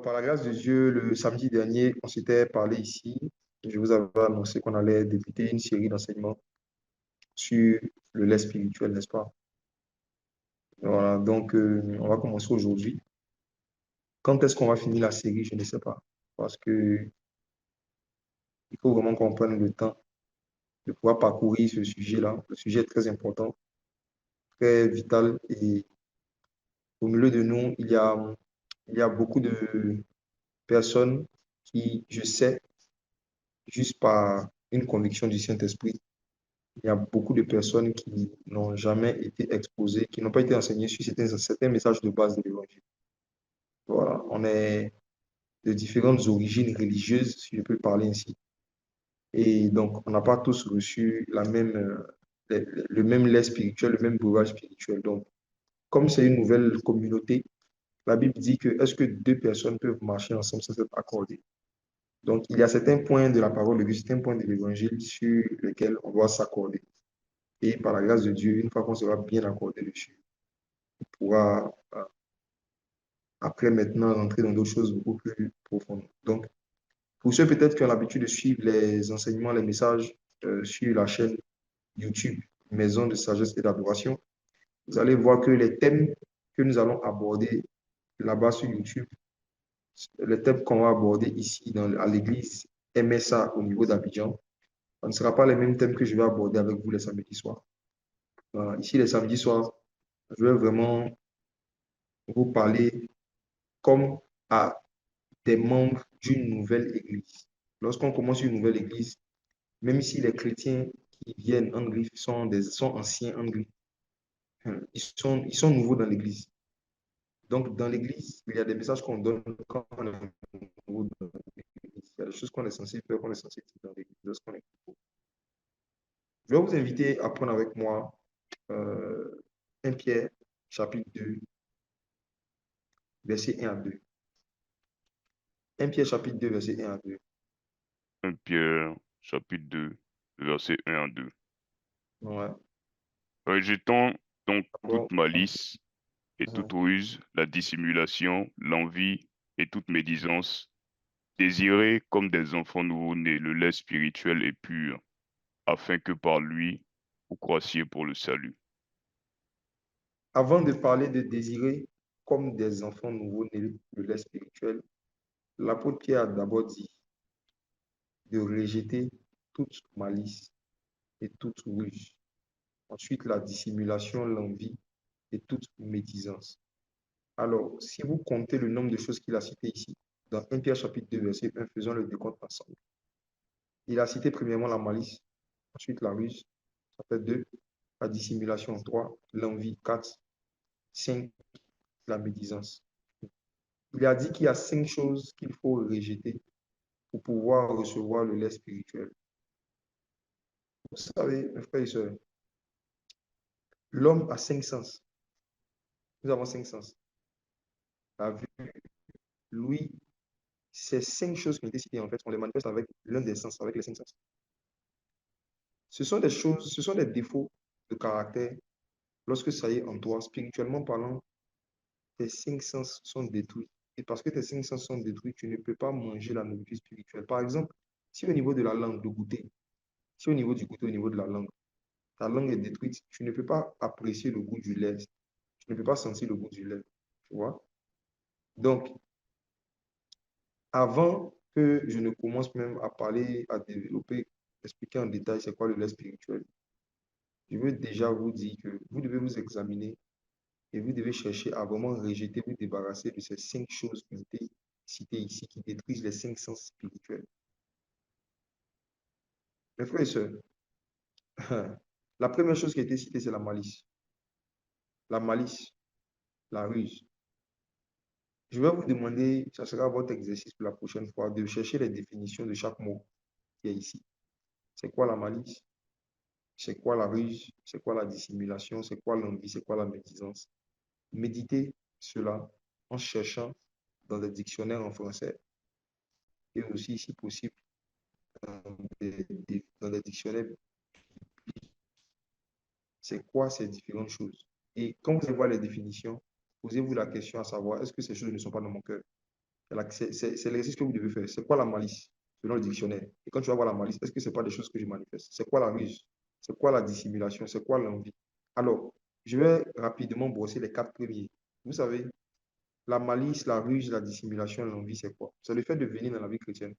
par la grâce de Dieu, le samedi dernier, on s'était parlé ici. Je vous avais annoncé qu'on allait débuter une série d'enseignements sur le lait spirituel, n'est-ce pas? Voilà, donc on va commencer aujourd'hui. Quand est-ce qu'on va finir la série? Je ne sais pas. Parce que il faut vraiment qu'on prenne le temps de pouvoir parcourir ce sujet-là. Le sujet est très important, très vital. Et au milieu de nous, il y a beaucoup de personnes qui, je sais, juste par une conviction du Saint-Esprit, il y a beaucoup de personnes qui n'ont jamais été exposées, qui n'ont pas été enseignées sur certains messages de base de l'Évangile. Voilà, on est de différentes origines religieuses, si je peux parler ainsi. Et donc, on n'a pas tous reçu le même lait spirituel, le même breuvage spirituel. Donc, comme c'est une nouvelle communauté, la Bible dit que est-ce que deux personnes peuvent marcher ensemble sans être accordées? Donc, il y a certains points de la parole de Dieu, certains points de l'Évangile sur lesquels on doit s'accorder. Et par la grâce de Dieu, une fois qu'on sera bien accordé dessus, on pourra après maintenant rentrer dans d'autres choses beaucoup plus profondes. Donc, pour ceux peut-être qui ont l'habitude de suivre les enseignements, les messages sur la chaîne YouTube Maison de sagesse et d'adoration, vous allez voir que les thèmes que nous allons aborder là-bas sur YouTube, les thèmes qu'on va aborder ici à l'église MSA au niveau d'Abidjan, ce ne sera pas les mêmes thèmes que je vais aborder avec vous les samedis soirs. Ici, les samedis soirs, je vais vraiment vous parler comme à des membres d'une nouvelle église. Lorsqu'on commence une nouvelle église, même si les chrétiens qui viennent en griffe sont anciens en griffe, ils sont nouveaux dans l'église. Donc, dans l'église, il y a des messages qu'on donne quand on est nouveau dans l'église. Il y a des choses qu'on est censé faire, qu'on est censé dire dans l'église lorsqu'on est nouveau. Je vais vous inviter à prendre avec moi euh, 1 Pierre, chapitre 2, verset 1 à 2. 1 Pierre, chapitre 2, verset 1 à 2. 1 Pierre, chapitre 2, versets 1 à 2. Ouais. Rejetons donc Bon, toute malice et toute mhm. ruse, la dissimulation, l'envie et toute médisance. Désirez comme des enfants nouveau-nés le lait spirituel et pur, afin que par lui vous croissiez pour le salut. Avant de parler de désirer comme des enfants nouveau-nés le lait spirituel, l'apôtre Pierre a d'abord dit de rejeter toute malice et toute ruse. Ensuite, la dissimulation, l'envie et toute médisance. Alors, si vous comptez le nombre de choses qu'il a citées ici, dans 1 Pierre chapitre 2, verset 1, faisons le décompte ensemble. Il a cité premièrement la malice, ensuite la ruse, ça fait 2, la dissimulation, 3, l'envie, 4, 5, la médisance. Il a dit qu'il y a 5 choses qu'il faut rejeter pour pouvoir recevoir le lait spirituel. Vous savez, mes frères et sœurs, l'homme a 5 sens. Nous avons 5 sens. La vue, l'ouïe, ces 5 choses qui ont été citées, en fait, on les manifeste avec l'un des sens, avec les 5 sens. Ce sont des choses, ce sont des défauts de caractère. Lorsque ça y est en toi, spirituellement parlant, tes 5 sens sont détruits. Et parce que tes 5 sens sont détruits, tu ne peux pas manger la nourriture spirituelle. Par exemple, si au niveau de la langue, le goûter, si au niveau du goûter, au niveau de la langue, ta langue est détruite, tu ne peux pas apprécier le goût du lait. Tu ne peux pas sentir le goût du lait. Tu vois? Donc, avant que je ne commence même à parler, à développer, expliquer en détail c'est quoi le lait spirituel, je veux déjà vous dire que vous devez vous examiner et vous devez chercher à vraiment rejeter, vous débarrasser de ces 5 choses qui ont été citées ici, qui détruisent les 5 sens spirituels. Mes frères et sœurs, la première chose qui a été citée, c'est la malice. La malice, la ruse. Je vais vous demander, ça sera votre exercice pour la prochaine fois, de chercher les définitions de chaque mot qui est ici. C'est quoi la malice? C'est quoi la ruse? C'est quoi la dissimulation? C'est quoi l'envie? C'est quoi la médisance? Méditez cela en cherchant dans des dictionnaires en français et aussi, si possible, dans des dictionnaires. C'est quoi ces différentes choses? Et quand vous allez voir les définitions, posez-vous la question à savoir, est-ce que ces choses ne sont pas dans mon cœur? C'est l'exercice que vous devez faire. C'est quoi la malice, selon le dictionnaire? Et quand tu vas voir la malice, est-ce que ce n'est pas des choses que je manifeste? C'est quoi la ruse? C'est quoi la dissimulation? C'est quoi l'envie? Alors, je vais rapidement brosser les quatre premiers. Vous savez, la malice, la ruse, la dissimulation, l'envie, c'est quoi? C'est le fait de venir dans la vie chrétienne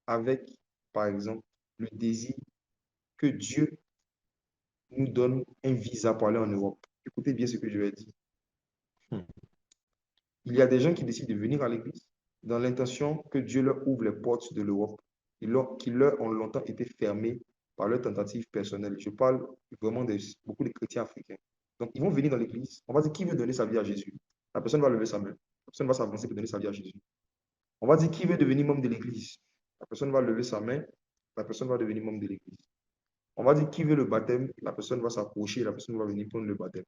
avec, par exemple, le désir que Dieu nous donne un visa pour aller en Europe. Écoutez bien ce que je vais dire. Hmm. Il y a des gens qui décident de venir à l'église dans l'intention que Dieu leur ouvre les portes de l'Europe qui leur ont longtemps été fermées par leurs tentatives personnelles. Je parle vraiment de beaucoup de chrétiens africains. Donc, ils vont venir dans l'église. On va dire qui veut donner sa vie à Jésus. La personne va lever sa main. La personne va s'avancer pour donner sa vie à Jésus. On va dire qui veut devenir membre de l'église. La personne va lever sa main. La personne va devenir membre de l'église. On va dire qui veut le baptême. La personne va s'approcher. La personne va venir prendre le baptême.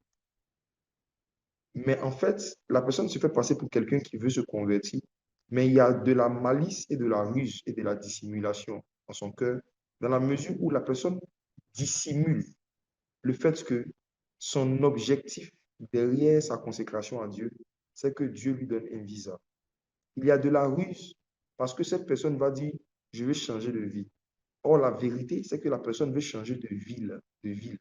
Mais en fait, la personne se fait passer pour quelqu'un qui veut se convertir, mais il y a de la malice et de la ruse et de la dissimulation dans son cœur, dans la mesure où la personne dissimule le fait que son objectif derrière sa consécration à Dieu, c'est que Dieu lui donne un visa. Il y a de la ruse parce que cette personne va dire, je vais changer de vie. Or, la vérité, c'est que la personne veut changer de ville, de ville.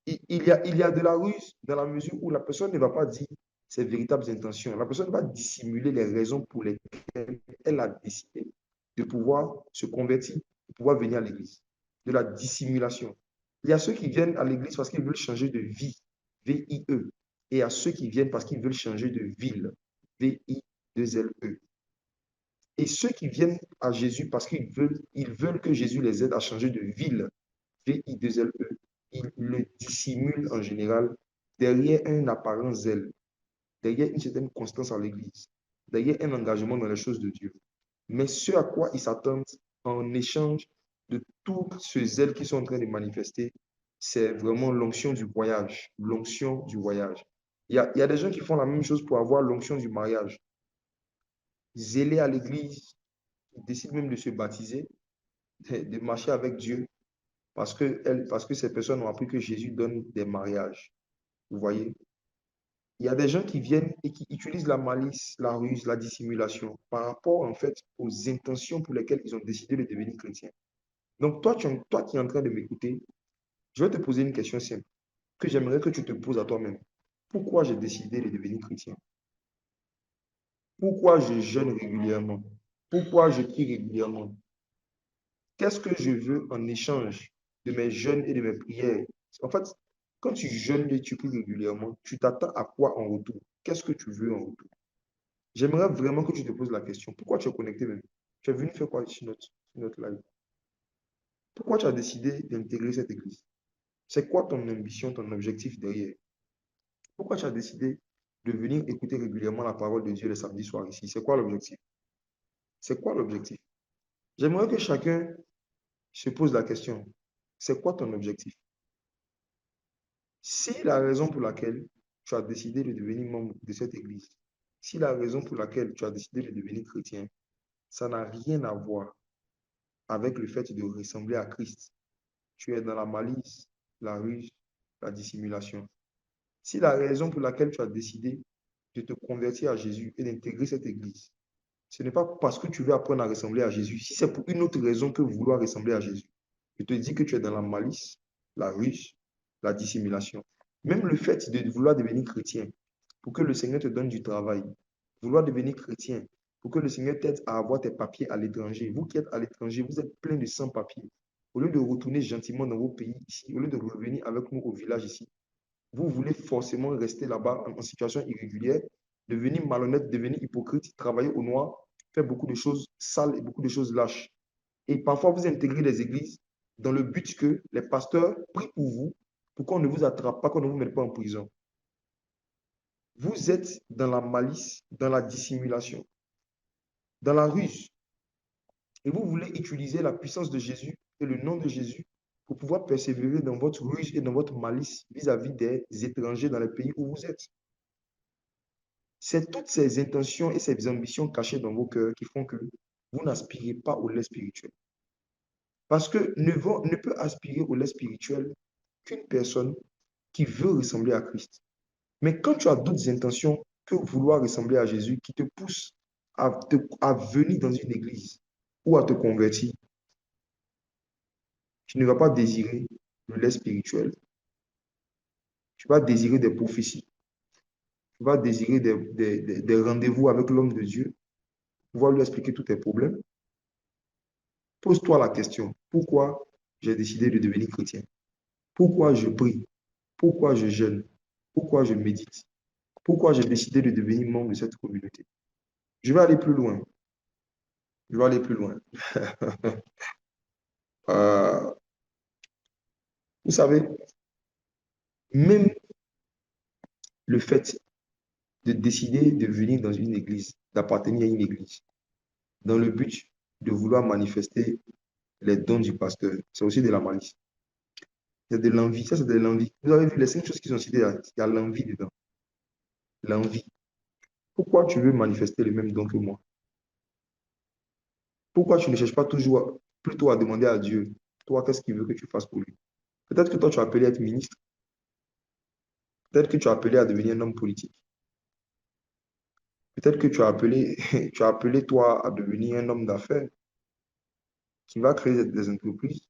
Il y a de la ruse dans la mesure où la personne ne va pas dire ses véritables intentions. La personne va dissimuler les raisons pour lesquelles elle a décidé de pouvoir se convertir, de pouvoir venir à l'église. De la dissimulation. Il y a ceux qui viennent à l'église parce qu'ils veulent changer de vie, V-I-E. Et il y a ceux qui viennent parce qu'ils veulent changer de ville, V-I-2-L-E. Et ceux qui viennent à Jésus parce qu'ils veulent que Jésus les aide à changer de ville, V-I-2-L-E, ils le dissimulent en général derrière un apparent zèle, derrière une certaine constance à l'Église, derrière un engagement dans les choses de Dieu. Mais ce à quoi ils s'attendent en échange de tout ce zèle qu'ils sont en train de manifester, c'est vraiment l'onction du voyage. L'onction du voyage. Il y a des gens qui font la même chose pour avoir l'onction du mariage. Zélés à l'église, ils décident même de se baptiser, de marcher avec Dieu, parce que ces personnes ont appris que Jésus donne des mariages. Vous voyez? Il y a des gens qui viennent et qui utilisent la malice, la ruse, la dissimulation par rapport en fait aux intentions pour lesquelles ils ont décidé de devenir chrétiens. Donc toi qui es en train de m'écouter, je vais te poser une question simple que j'aimerais que tu te poses à toi-même. Pourquoi j'ai décidé de devenir chrétien? Pourquoi je jeûne régulièrement? Pourquoi je prie régulièrement? Qu'est-ce que je veux en échange de mes jeûnes et de mes prières? En fait, quand tu jeûnes et tu pries régulièrement, tu t'attends à quoi en retour? Qu'est-ce que tu veux en retour? J'aimerais vraiment que tu te poses la question. Pourquoi tu es connecté même? Tu es venu faire quoi sur notre live? Pourquoi tu as décidé d'intégrer cette église? C'est quoi ton ambition, ton objectif derrière? Pourquoi tu as décidé de venir écouter régulièrement la parole de Dieu le samedi soir ici? C'est quoi l'objectif? C'est quoi l'objectif? J'aimerais que chacun se pose la question. C'est quoi ton objectif? Si la raison pour laquelle tu as décidé de devenir membre de cette église, si la raison pour laquelle tu as décidé de devenir chrétien, ça n'a rien à voir avec le fait de ressembler à Christ, tu es dans la malice, la ruse, la dissimulation. Si la raison pour laquelle tu as décidé de te convertir à Jésus et d'intégrer cette église, ce n'est pas parce que tu veux apprendre à ressembler à Jésus, si c'est pour une autre raison que vouloir ressembler à Jésus, je te dis que tu es dans la malice, la ruse, la dissimulation. Même le fait de vouloir devenir chrétien pour que le Seigneur te donne du travail, vouloir devenir chrétien pour que le Seigneur t'aide à avoir tes papiers à l'étranger. Vous qui êtes à l'étranger, vous êtes plein de sans-papiers. Au lieu de retourner gentiment dans vos pays ici, au lieu de revenir avec nous au village ici, vous voulez forcément rester là-bas en situation irrégulière, devenir malhonnête, devenir hypocrite, travailler au noir, faire beaucoup de choses sales et beaucoup de choses lâches. Et parfois, vous intégrez les églises dans le but que les pasteurs prient pour vous, pour qu'on ne vous attrape pas, qu'on ne vous mette pas en prison. Vous êtes dans la malice, dans la dissimulation, dans la ruse. Et vous voulez utiliser la puissance de Jésus et le nom de Jésus pour pouvoir persévérer dans votre ruse et dans votre malice vis-à-vis des étrangers dans les pays où vous êtes. C'est toutes ces intentions et ces ambitions cachées dans vos cœurs qui font que vous n'aspirez pas au lait spirituel. Parce que ne peut aspirer au lait spirituel qu'une personne qui veut ressembler à Christ. Mais quand tu as d'autres intentions que vouloir ressembler à Jésus qui te pousse à venir dans une église ou à te convertir. Tu ne vas pas désirer le lait spirituel. Tu vas désirer des prophéties. Tu vas désirer des rendez-vous avec l'homme de Dieu, pouvoir lui expliquer tous tes problèmes. Pose-toi la question, pourquoi j'ai décidé de devenir chrétien? Pourquoi je prie? Pourquoi je jeûne? Pourquoi je médite? Pourquoi j'ai décidé de devenir membre de cette communauté? Je vais aller plus loin. Je vais aller plus loin. Euh, vous savez, même le fait de décider de venir dans une église, d'appartenir à une église, dans le but de vouloir manifester les dons du pasteur, c'est aussi de la malice. C'est de l'envie. Ça, c'est de l'envie. Vous avez vu les 5 choses qui sont citées là, il y a l'envie dedans. L'envie. Pourquoi tu veux manifester les mêmes dons que moi? Pourquoi tu ne cherches pas toujours plutôt à demander à Dieu, toi, qu'est-ce qu'il veut que tu fasses pour lui? Peut-être que toi, tu as appelé à être ministre. Peut-être que tu as appelé à devenir un homme politique. Peut-être que tu as appelé, tu as appelé toi à devenir un homme d'affaires qui va créer des entreprises,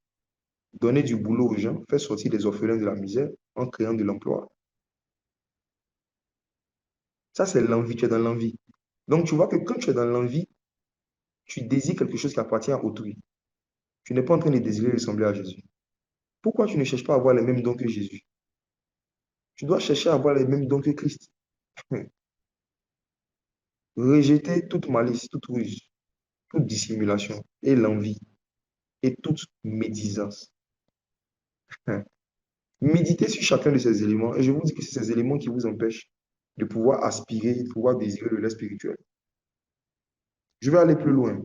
donner du boulot aux gens, faire sortir les orphelins de la misère en créant de l'emploi. Ça, c'est l'envie. Tu es dans l'envie. Donc, tu vois que quand tu es dans l'envie, tu désires quelque chose qui appartient à autrui. Tu n'es pas en train de désirer ressembler à Jésus. Pourquoi tu ne cherches pas à avoir les mêmes dons que Jésus? Tu dois chercher à avoir les mêmes dons que Christ. Rejeter toute malice, toute ruse, toute dissimulation et l'envie et toute médisance. Méditez sur chacun de ces éléments et je vous dis que c'est ces éléments qui vous empêchent de pouvoir aspirer, de pouvoir désirer le lait spirituel. Je vais aller plus loin.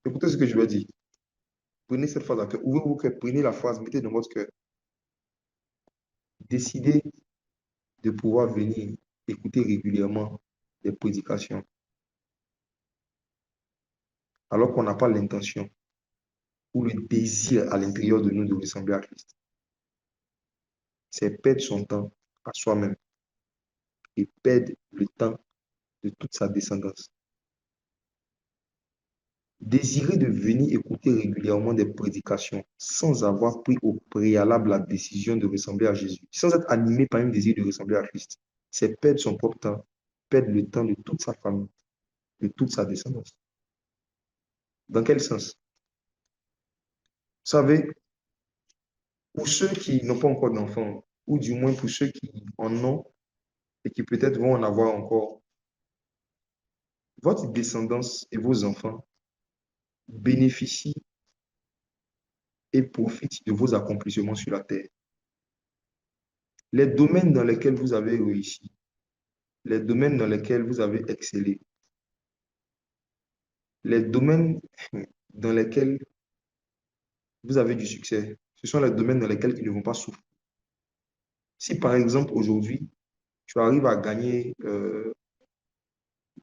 Écoutez ce que je vais dire. Prenez cette phrase à cœur. Ouvrez vos cœurs, prenez la phrase, mettez dans votre cœur. Décidez de pouvoir venir écouter régulièrement des prédications alors qu'on n'a pas l'intention ou le désir à l'intérieur de nous de ressembler à Christ. C'est perdre son temps à soi-même et perdre le temps de toute sa descendance. Désirer de venir écouter régulièrement des prédications sans avoir pris au préalable la décision de ressembler à Jésus, sans être animé par un désir de ressembler à Christ, c'est perdre son propre temps, perdre le temps de toute sa famille, de toute sa descendance. Dans quel sens? Vous savez, pour ceux qui n'ont pas encore d'enfants, ou du moins pour ceux qui en ont et qui peut-être vont en avoir encore, votre descendance et vos enfants bénéficient et profitent de vos accomplissements sur la terre. Les domaines dans lesquels vous avez réussi, les domaines dans lesquels vous avez excellé, les domaines dans lesquels vous avez du succès, ce sont les domaines dans lesquels ils ne vont pas souffrir. Si par exemple aujourd'hui, tu arrives à gagner de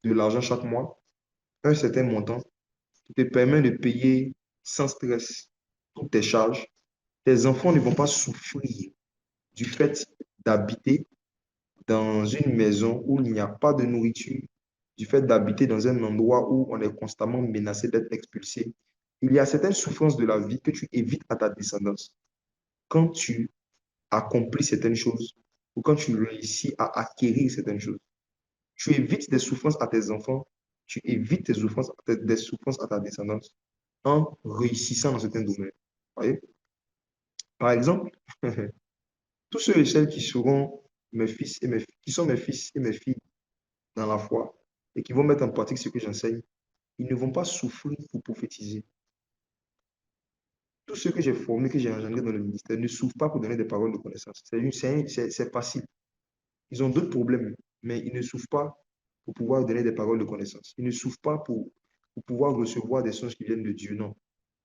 l'argent chaque mois, un certain montant, qui te permet de payer sans stress toutes tes charges, tes enfants ne vont pas souffrir du fait d'habiter dans une maison où il n'y a pas de nourriture, du fait d'habiter dans un endroit où on est constamment menacé d'être expulsé. Il y a certaines souffrances de la vie que tu évites à ta descendance quand tu accomplis certaines choses ou quand tu réussis à acquérir certaines choses. Tu évites des souffrances à tes enfants, tu évites des souffrances à ta descendance en réussissant dans certains domaines. Voyez? Par exemple, tous ceux et celles qui seront mes fils et qui sont mes fils et mes filles dans la foi et qui vont mettre en pratique ce que j'enseigne, ils ne vont pas souffrir pour prophétiser. Tous ceux que j'ai formés, que j'ai engendrés dans le ministère, ne souffrent pas pour donner des paroles de connaissance. C'est facile. Ils ont d'autres problèmes, mais ils ne souffrent pas pour pouvoir donner des paroles de connaissance. Ils ne souffrent pas pour pouvoir recevoir des sens qui viennent de Dieu, non.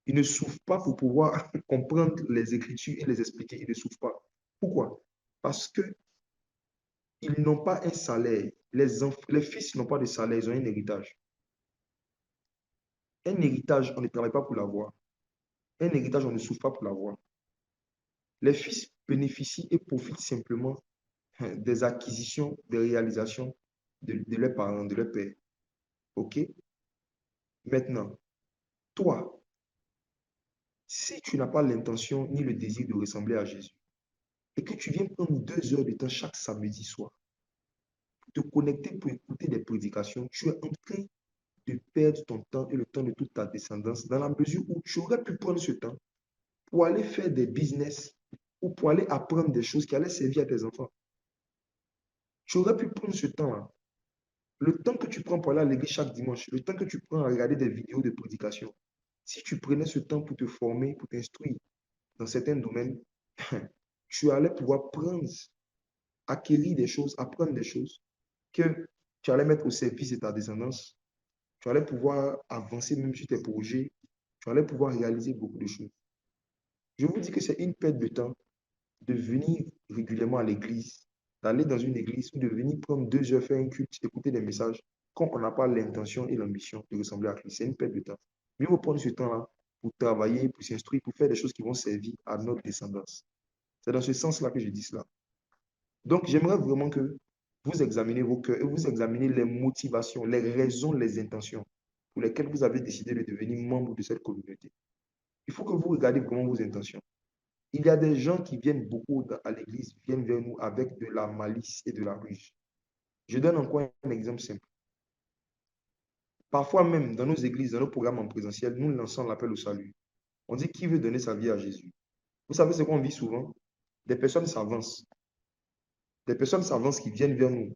Ils ne souffrent pas pour pouvoir comprendre les Écritures et les expliquer. Ils ne souffrent pas. Pourquoi? Parce que ils n'ont pas un salaire. Les fils n'ont pas de salaire, ils ont un héritage. Un héritage, on ne travaille pas pour l'avoir. Un héritage, on ne souffre pas pour l'avoir. Les fils bénéficient et profitent simplement des acquisitions, des réalisations de leurs parents, de leur père. OK? Maintenant, toi, si tu n'as pas l'intention ni le désir de ressembler à Jésus, et que tu viens prendre 2 heures de temps chaque samedi soir, te connecter pour écouter des prédications, tu es en train de perdre ton temps et le temps de toute ta descendance dans la mesure où tu aurais pu prendre ce temps pour aller faire des business ou pour aller apprendre des choses qui allaient servir à tes enfants. Tu aurais pu prendre ce temps-là. Le temps que tu prends pour aller à l'église chaque dimanche, le temps que tu prends à regarder des vidéos de prédication, si tu prenais ce temps pour te former, pour t'instruire dans certains domaines, tu allais pouvoir prendre, acquérir des choses, apprendre des choses que tu allais mettre au service de ta descendance. Tu allais pouvoir avancer même sur tes projets. Tu allais pouvoir réaliser beaucoup de choses. Je vous dis que c'est une perte de temps de venir régulièrement à l'église, d'aller dans une église ou de venir prendre 2 heures, faire un culte, écouter des messages, quand on n'a pas l'intention et l'ambition de ressembler à Christ. C'est une perte de temps. Mieux vaut prendre ce temps-là pour travailler, pour s'instruire, pour faire des choses qui vont servir à notre descendance. C'est dans ce sens-là que je dis cela. Donc, j'aimerais vraiment que vous examinez vos cœurs et vous examinez les motivations, les raisons, les intentions pour lesquelles vous avez décidé de devenir membre de cette communauté. Il faut que vous regardiez vraiment vos intentions. Il y a des gens qui viennent beaucoup à l'église, viennent vers nous avec de la malice et de la ruse. Je donne encore un exemple simple. Parfois même, dans nos églises, dans nos programmes en présentiel, nous lançons l'appel au salut. On dit qui veut donner sa vie à Jésus. Vous savez ce qu'on vit souvent? Des personnes s'avancent. Des personnes s'avancent qui viennent vers nous.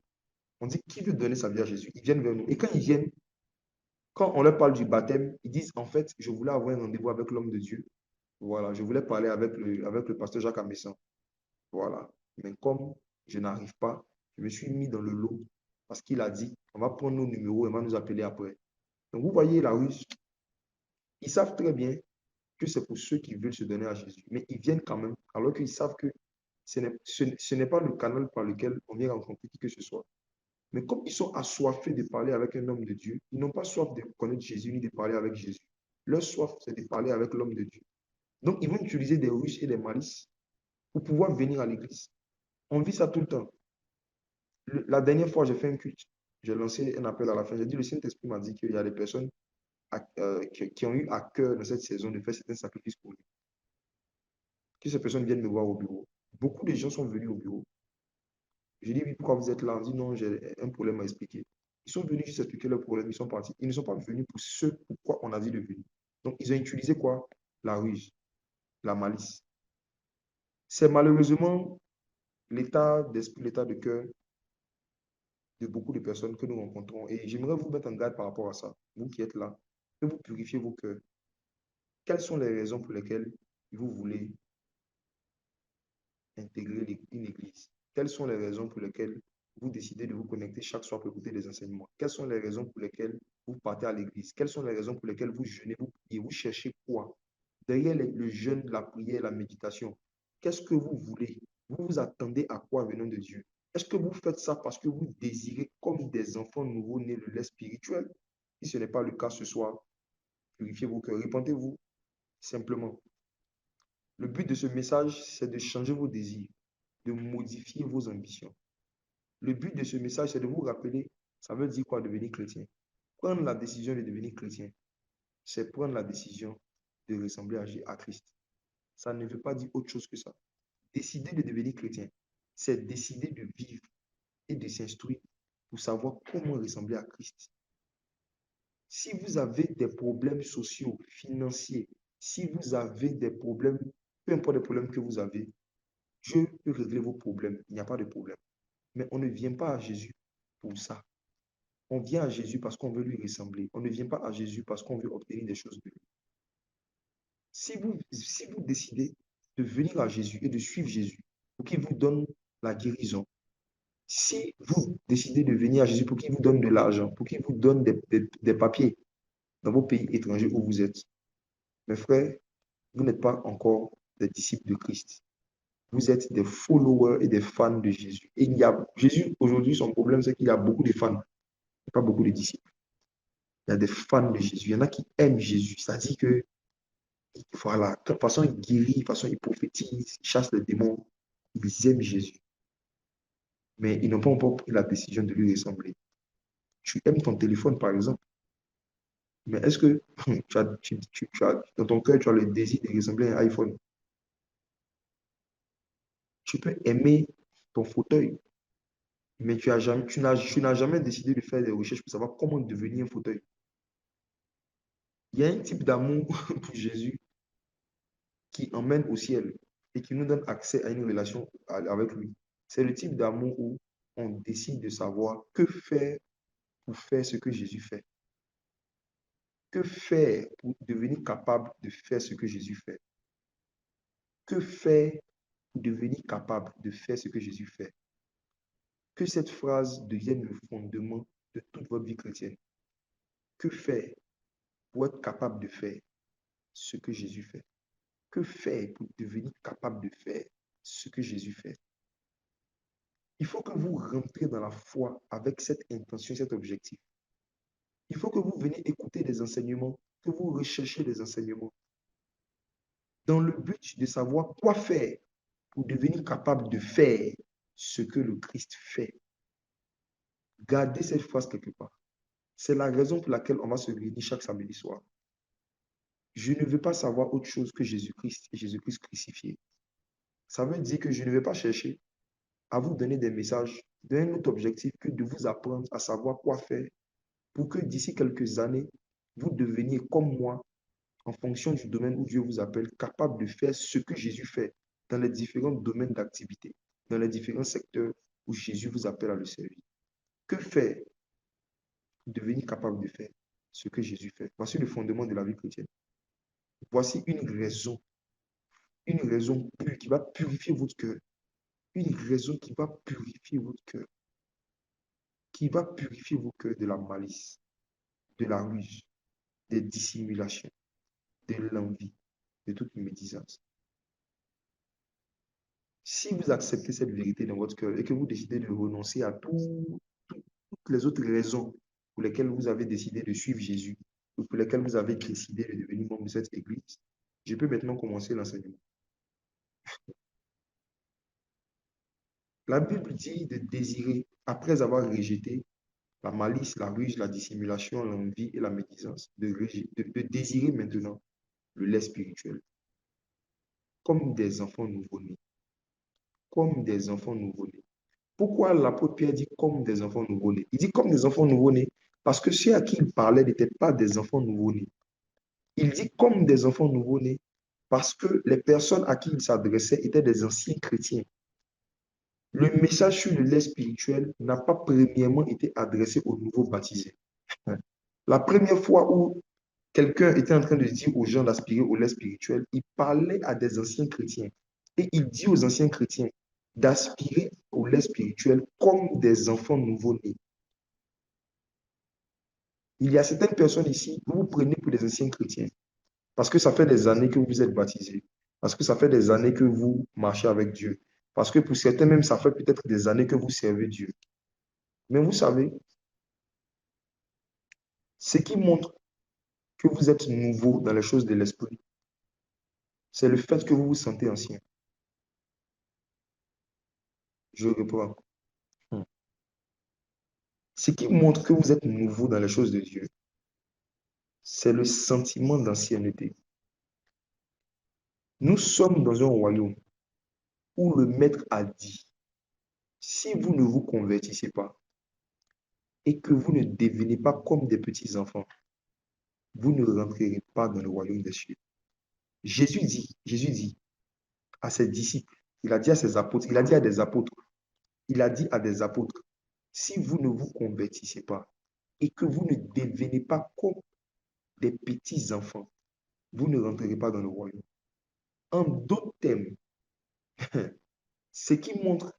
On dit qui veut donner sa vie à Jésus. Ils viennent vers nous. Et quand ils viennent, quand on leur parle du baptême, ils disent en fait, je voulais avoir un rendez-vous avec l'homme de Dieu. Voilà, je voulais parler avec le pasteur Jacques Amessan. Voilà. Mais comme je n'arrive pas, je me suis mis dans le lot parce qu'il a dit, on va prendre nos numéros et on va nous appeler après. Donc, vous voyez la ruse. Ils savent très bien que c'est pour ceux qui veulent se donner à Jésus. Mais ils viennent quand même, alors qu'ils savent que ce n'est pas le canal par lequel on vient rencontrer qui que ce soit. Mais comme ils sont assoiffés de parler avec un homme de Dieu, ils n'ont pas soif de connaître Jésus ni de parler avec Jésus. Leur soif, c'est de parler avec l'homme de Dieu. Donc, ils vont utiliser des ruses et des malices pour pouvoir venir à l'église. On vit ça tout le temps. La dernière fois, j'ai fait un culte. J'ai lancé un appel à la fin. J'ai dit, le Saint-Esprit m'a dit qu'il y a des personnes qui ont eu à cœur dans cette saison de faire certains sacrifices pour lui. Que ces personnes viennent me voir au bureau. Beaucoup de gens sont venus au bureau. Je dis, oui, pourquoi vous êtes là? On dit, non, j'ai un problème à expliquer. Ils sont venus juste expliquer leur problème, ils sont partis. Ils ne sont pas venus pour ce pourquoi on a dit de venir. Donc, ils ont utilisé quoi? La ruse, la malice. C'est malheureusement l'état d'esprit, l'état de cœur de beaucoup de personnes que nous rencontrons. Et j'aimerais vous mettre en garde par rapport à ça. Vous qui êtes là, que vous purifiez vos cœurs. Quelles sont les raisons pour lesquelles vous voulez intégrer une église? Quelles sont les raisons pour lesquelles vous décidez de vous connecter chaque soir pour écouter des enseignements? Quelles sont les raisons pour lesquelles vous partez à l'église? Quelles sont les raisons pour lesquelles vous jeûnez, vous priez, vous cherchez quoi? Derrière le jeûne, la prière, la méditation, qu'est-ce que vous voulez? Vous vous attendez à quoi venant de Dieu? Est-ce que vous faites ça parce que vous désirez, comme des enfants nouveaux-nés, le lait spirituel? Si ce n'est pas le cas ce soir, purifiez vos cœurs, répentez-vous simplement. Le but de ce message, c'est de changer vos désirs, de modifier vos ambitions. Le but de ce message, c'est de vous rappeler, ça veut dire quoi devenir chrétien? Prendre la décision de devenir chrétien, c'est prendre la décision de ressembler à Christ. Ça ne veut pas dire autre chose que ça. Décider de devenir chrétien, c'est décider de vivre et de s'instruire pour savoir comment ressembler à Christ. Si vous avez des problèmes sociaux, financiers, si vous avez des problèmes, peu importe les problèmes que vous avez, Dieu peut régler vos problèmes. Il n'y a pas de problème. Mais on ne vient pas à Jésus pour ça. On vient à Jésus parce qu'on veut lui ressembler. On ne vient pas à Jésus parce qu'on veut obtenir des choses de lui. Si vous décidez de venir à Jésus et de suivre Jésus pour qu'il vous donne la guérison, si vous décidez de venir à Jésus pour qu'il vous donne de l'argent, pour qu'il vous donne des papiers dans vos pays étrangers où vous êtes, mes frères, vous n'êtes pas encore des disciples de Christ. Vous êtes des followers et des fans de Jésus. Et Jésus, aujourd'hui, son problème, c'est qu'il y a beaucoup de fans, pas beaucoup de disciples. Il y a des fans de Jésus. Il y en a qui aiment Jésus. C'est-à-dire que, voilà, de toute façon, ils guérissent, de toute façon, ils prophétisent, ils chassent les démons. Ils aiment Jésus. mais ils n'ont pas encore pris la décision de lui ressembler. Tu aimes ton téléphone, par exemple, mais est-ce que dans ton cœur, tu as le désir de ressembler à un iPhone? Tu peux aimer ton fauteuil, mais tu n'as jamais décidé de faire des recherches pour savoir comment devenir un fauteuil. Il y a un type d'amour pour Jésus qui emmène au ciel et qui nous donne accès à une relation avec lui. C'est le type d'amour où on décide de savoir que faire pour faire ce que Jésus fait. Que faire pour devenir capable de faire ce que Jésus fait? Que faire pour devenir capable de faire ce que Jésus fait? Que cette phrase devienne le fondement de toute votre vie chrétienne. Que faire pour être capable de faire ce que Jésus fait? Que faire pour devenir capable de faire ce que Jésus fait? Il faut que vous rentrez dans la foi avec cette intention, cet objectif. Il faut que vous veniez écouter des enseignements, que vous recherchiez des enseignements, dans le but de savoir quoi faire pour devenir capable de faire ce que le Christ fait. Gardez cette phrase quelque part. C'est la raison pour laquelle on va se réunir chaque samedi soir. Je ne veux pas savoir autre chose que Jésus-Christ et Jésus-Christ crucifié. Ça veut dire que je ne vais pas chercher à vous donner des messages d'un autre objectif que de vous apprendre à savoir quoi faire pour que d'ici quelques années, vous deveniez comme moi, en fonction du domaine où Dieu vous appelle, capable de faire ce que Jésus fait dans les différents domaines d'activité, dans les différents secteurs où Jésus vous appelle à le servir. Que faire pour devenir capable de faire ce que Jésus fait? Voici le fondement de la vie chrétienne. Voici une raison pure qui va purifier votre cœur, une raison qui va purifier votre cœur, qui va purifier vos cœurs de la malice, de la ruse, des dissimulations, de l'envie, de toute médisance. Si vous acceptez cette vérité dans votre cœur et que vous décidez de renoncer à toutes les autres raisons pour lesquelles vous avez décidé de suivre Jésus, ou pour lesquelles vous avez décidé de devenir membre de cette église, je peux maintenant commencer l'enseignement. La Bible dit de désirer, après avoir rejeté la malice, la ruse, la dissimulation, l'envie et la médisance, de désirer maintenant le lait spirituel, comme des enfants nouveau-nés. Comme des enfants nouveau-nés. Pourquoi l'apôtre Pierre dit comme des enfants nouveau-nés? Il dit comme des enfants nouveau-nés parce que ceux à qui il parlait n'étaient pas des enfants nouveau-nés. Il dit comme des enfants nouveau-nés parce que les personnes à qui il s'adressait étaient des anciens chrétiens. Le message sur le lait spirituel n'a pas premièrement été adressé aux nouveaux baptisés. La première fois où quelqu'un était en train de dire aux gens d'aspirer au lait spirituel, il parlait à des anciens chrétiens. Et il dit aux anciens chrétiens d'aspirer au lait spirituel comme des enfants nouveau-nés. Il y a certaines personnes ici, vous prenez pour des anciens chrétiens, parce que ça fait des années que vous êtes baptisés, parce que ça fait des années que vous marchez avec Dieu, parce que pour certains même, ça fait peut-être des années que vous servez Dieu. Mais vous savez, ce qui montre que vous êtes nouveau dans les choses de l'esprit, c'est le fait que vous vous sentez ancien. Je reprends. Ce qui montre que vous êtes nouveau dans les choses de Dieu, c'est le sentiment d'ancienneté. Nous sommes dans un royaume où le maître a dit, si vous ne vous convertissez pas et que vous ne devenez pas comme des petits enfants, vous ne rentrerez pas dans le royaume des cieux. Jésus dit à ses disciples, il a dit à ses apôtres, il a dit à des apôtres, il a dit à des apôtres, si vous ne vous convertissez pas et que vous ne devenez pas comme des petits enfants, vous ne rentrerez pas dans le royaume. En d'autres termes, ce qui montre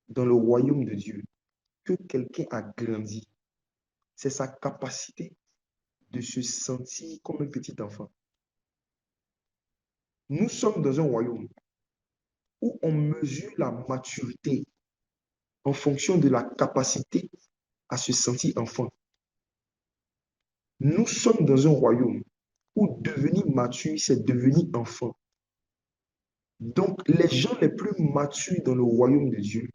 dans le royaume de Dieu que quelqu'un a grandi, c'est sa capacité de se sentir comme un petit enfant. Nous sommes dans un royaume où on mesure la maturité en fonction de la capacité à se sentir enfant. Nous sommes dans un royaume où devenir mature, c'est devenir enfant. Donc, les gens les plus matures dans le royaume de Dieu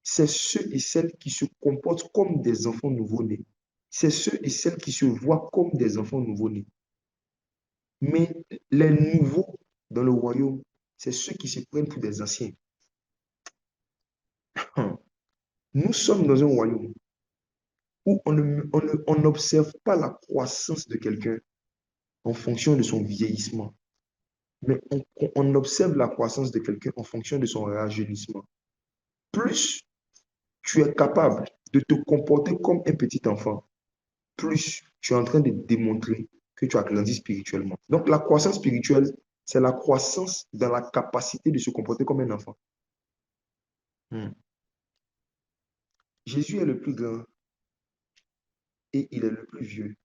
c'est ceux et celles qui se comportent comme des enfants nouveau-nés. C'est ceux et celles qui se voient comme des enfants nouveau-nés. Mais les nouveaux dans le royaume, c'est ceux qui se prennent pour des anciens. Nous sommes dans un royaume où on n'observe pas la croissance de quelqu'un en fonction de son vieillissement, mais on observe la croissance de quelqu'un en fonction de son rajeunissement. Plus tu es capable de te comporter comme un petit enfant, plus tu es en train de démontrer que tu as grandi spirituellement. Donc la croissance spirituelle, c'est la croissance dans la capacité de se comporter comme un enfant. Jésus est le plus grand et il est le plus vieux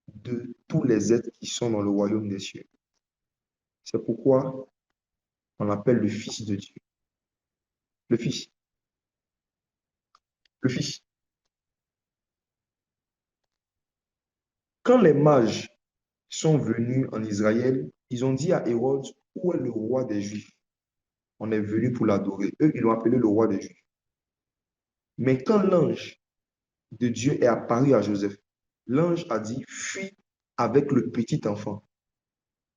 de tous les êtres qui sont dans le royaume des cieux. C'est pourquoi on l'appelle le Fils de Dieu. Le Fils. Le Fils. Quand les mages sont venus en Israël, ils ont dit à Hérode, où est le roi des Juifs? On est venu pour l'adorer. Eux, ils l'ont appelé le roi des Juifs. Mais quand l'ange de Dieu est apparu à Joseph, l'ange a dit, fuis avec le petit enfant,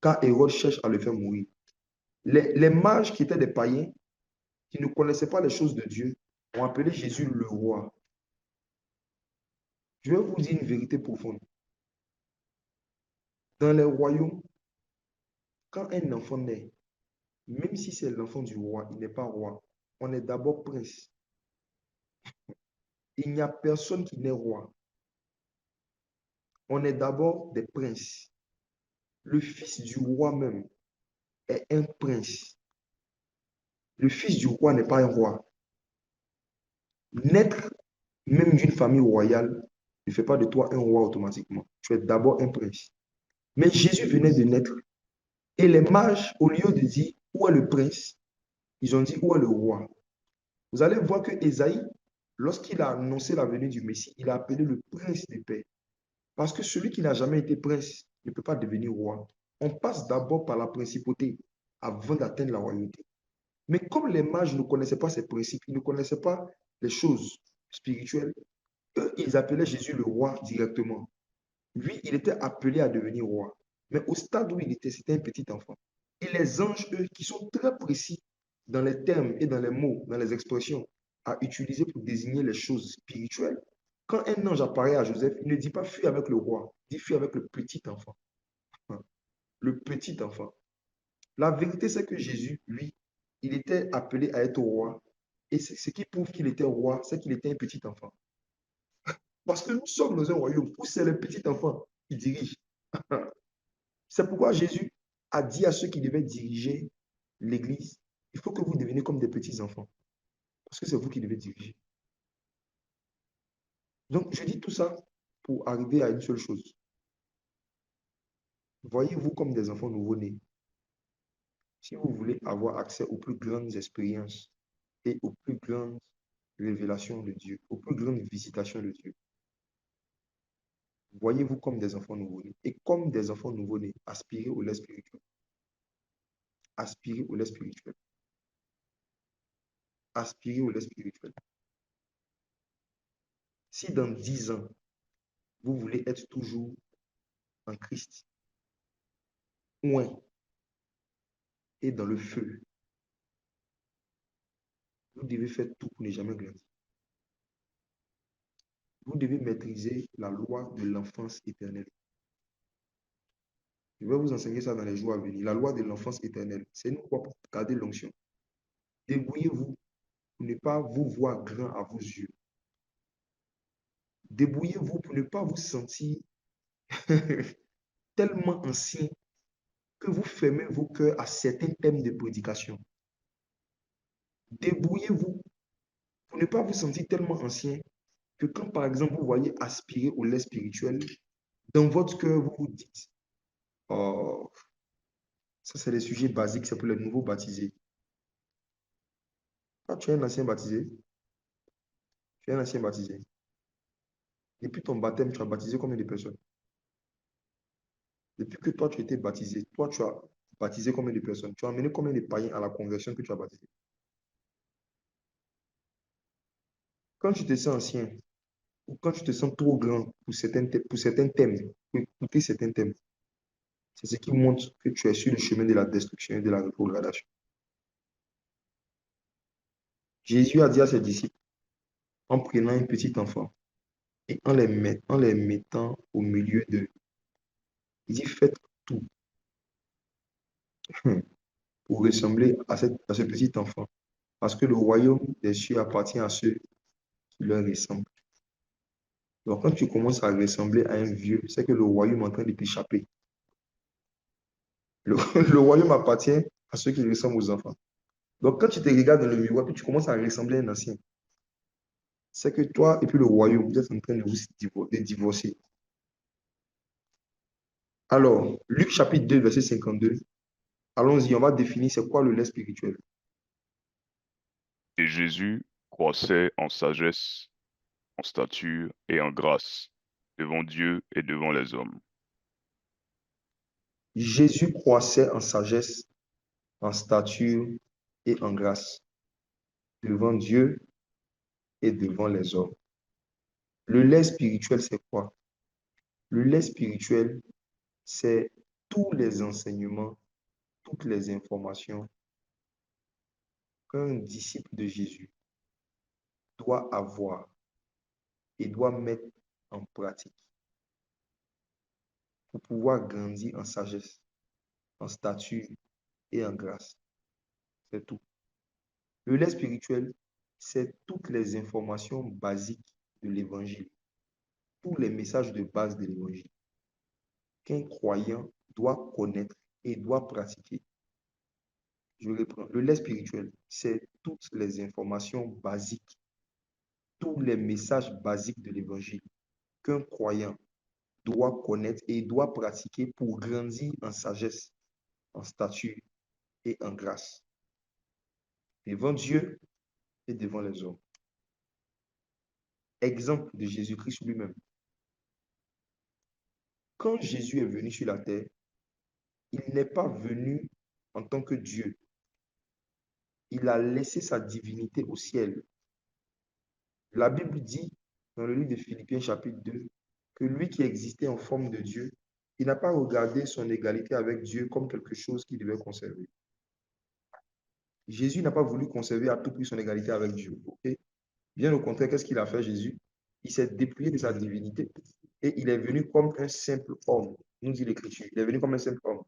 car Hérode cherche à le faire mourir. Les mages qui étaient des païens, qui ne connaissaient pas les choses de Dieu, ont appelé Jésus le roi. Je vais vous dire une vérité profonde. Dans les royaumes, quand un enfant naît, même si c'est l'enfant du roi, il n'est pas roi. On est d'abord prince. Il n'y a personne qui n'est roi. On est d'abord des princes. Le fils du roi même est un prince. Le fils du roi n'est pas un roi. Naître même d'une famille royale ne fait pas de toi un roi automatiquement. Tu es d'abord un prince. Mais Jésus venait de naître. Et les mages, au lieu de dire où est le prince, ils ont dit où est le roi. Vous allez voir que Ésaïe, lorsqu'il a annoncé la venue du Messie, il a appelé le prince des paix. Parce que celui qui n'a jamais été prince ne peut pas devenir roi. On passe d'abord par la principauté avant d'atteindre la royauté. Mais comme les mages ne connaissaient pas ces principes, ils ne connaissaient pas les choses spirituelles, eux, ils appelaient Jésus le roi directement. Lui, il était appelé à devenir roi. Mais au stade où il était, c'était un petit enfant. Et les anges, eux, qui sont très précis dans les termes et dans les mots, dans les expressions à utiliser pour désigner les choses spirituelles, quand un ange apparaît à Joseph, il ne dit pas fuis avec le roi, il dit fuis avec le petit enfant. Le petit enfant. La vérité, c'est que Jésus, lui, il était appelé à être roi. Et ce qui prouve qu'il était roi, c'est qu'il était un petit enfant. Parce que nous sommes dans un royaume où c'est le petit enfant qui dirige. C'est pourquoi Jésus a dit à ceux qui devaient diriger l'Église, il faut que vous deveniez comme des petits enfants. Parce que c'est vous qui devez diriger. Donc, je dis tout ça pour arriver à une seule chose. Voyez-vous comme des enfants nouveau-nés. Si vous voulez avoir accès aux plus grandes expériences et aux plus grandes révélations de Dieu, aux plus grandes visitations de Dieu, voyez-vous comme des enfants nouveau-nés. Et comme des enfants nouveau-nés, aspirez au lait spirituel. Aspirez au lait spirituel. Aspirez au lait spirituel. Si dans 10 ans, vous voulez être toujours en Christ, loin et dans le feu, vous devez faire tout pour ne jamais grandir. Vous devez maîtriser la loi de l'enfance éternelle. Je vais vous enseigner ça dans les jours à venir. La loi de l'enfance éternelle, c'est une loi pour garder l'onction. Débrouillez-vous pour ne pas vous voir grand à vos yeux. Débrouillez-vous pour ne pas vous sentir tellement ancien que vous fermez vos cœurs à certains thèmes de prédication. Débrouillez-vous pour ne pas vous sentir tellement ancien que quand, par exemple, vous voyez aspirer au lait spirituel, dans votre cœur, vous vous dites, oh, ça c'est les sujets basiques, c'est pour les nouveaux baptisés. Toi, tu es un ancien baptisé. Tu es un ancien baptisé. Depuis ton baptême, tu as baptisé combien de personnes? Depuis que toi, tu as été baptisé, toi, tu as baptisé combien de personnes? Tu as amené combien de païens à la conversion que tu as baptisé? Quand tu te sens ancien, ou quand tu te sens trop grand pour certains thèmes, pour écouter certains thèmes, c'est ce qui montre que tu es sur le chemin de la destruction et de la rétrogradation. Jésus a dit à ses disciples, en prenant un petit enfant et en les mettant au milieu d'eux, il dit, faites tout pour ressembler à ce petit enfant, parce que le royaume des cieux appartient à ceux qui leur ressemblent. Donc, quand tu commences à ressembler à un vieux, c'est que le royaume est en train de t'échapper. Le, le royaume appartient à ceux qui ressemblent aux enfants. Donc, quand tu te regardes dans le miroir, puis tu commences à ressembler à un ancien, c'est que toi et puis le royaume, vous êtes en train de vous divorcer. Alors, Luc chapitre 2, verset 52, allons-y, on va définir c'est quoi le lait spirituel. Et Jésus croissait en sagesse, en stature et en grâce, devant Dieu et devant les hommes. Jésus croissait en sagesse, en stature et en grâce, devant Dieu et devant les hommes. Le lait spirituel, c'est quoi? Le lait spirituel, c'est tous les enseignements, toutes les informations qu'un disciple de Jésus doit avoir et doit mettre en pratique pour pouvoir grandir en sagesse, en stature et en grâce. C'est tout. Le lait spirituel, c'est toutes les informations basiques de l'évangile, tous les messages de base de l'évangile qu'un croyant doit connaître et doit pratiquer. Je reprends. Le lait spirituel, c'est toutes les informations basiques, tous les messages basiques de l'évangile qu'un croyant doit connaître et doit pratiquer pour grandir en sagesse, en stature et en grâce, devant Dieu et devant les hommes. Exemple de Jésus-Christ lui-même. Quand Jésus est venu sur la terre, il n'est pas venu en tant que Dieu. Il a laissé sa divinité au ciel. La Bible dit, dans le livre de Philippiens chapitre 2, que lui qui existait en forme de Dieu, il n'a pas regardé son égalité avec Dieu comme quelque chose qu'il devait conserver. Jésus n'a pas voulu conserver à tout prix son égalité avec Dieu. Ok? Bien au contraire, qu'est-ce qu'il a fait, Jésus? Il s'est dépouillé de sa divinité et il est venu comme un simple homme, nous dit l'Écriture. Il est venu comme un simple homme.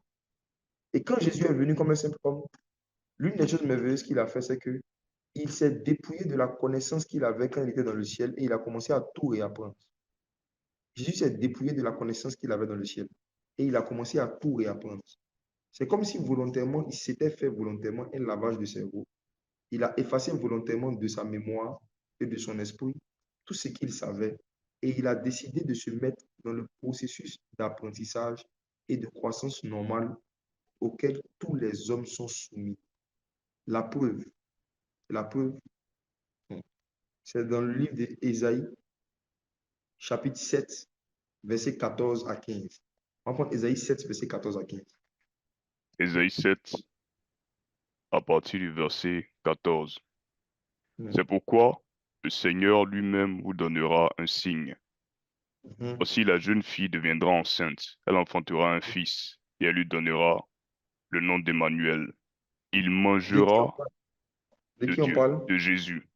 Et quand Jésus est venu comme un simple homme, l'une des choses merveilleuses qu'il a fait, c'est que il s'est dépouillé de la connaissance qu'il avait quand il était dans le ciel et il a commencé à tout réapprendre. Jésus s'est dépouillé de la connaissance qu'il avait dans le ciel et il a commencé à tout réapprendre. C'est comme si volontairement, il s'était fait volontairement un lavage de cerveau. Il a effacé volontairement de sa mémoire et de son esprit tout ce qu'il savait et il a décidé de se mettre dans le processus d'apprentissage et de croissance normale auquel tous les hommes sont soumis. La preuve, la preuve, c'est dans le livre d'Ésaïe, chapitre 7, verset 14 à 15. On va prendre Ésaïe 7, verset 14 à 15. Ésaïe 7, à partir du verset 14. C'est pourquoi le Seigneur lui-même vous donnera un signe. Mhm. Voici la jeune fille deviendra enceinte, elle enfantera un fils, et elle lui donnera le nom d'Emmanuel. Il De qui on mangera parle? De de qui on Dieu, parle? de Jésus.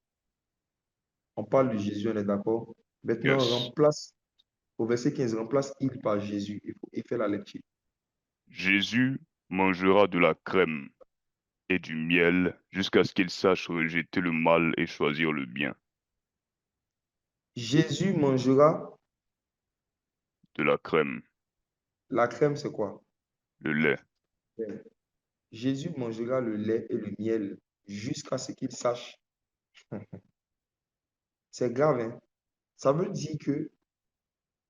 On parle de Jésus, on est d'accord? Maintenant, on Yes. remplace, au verset 15, remplace il par Jésus et fait la lecture. Jésus mangera de la crème et du miel jusqu'à ce qu'il sache rejeter le mal et choisir le bien. Jésus mangera De la crème, la crème, c'est quoi? le lait. Jésus mangera le lait et le miel jusqu'à ce qu'il sache. C'est grave, hein? Ça veut dire que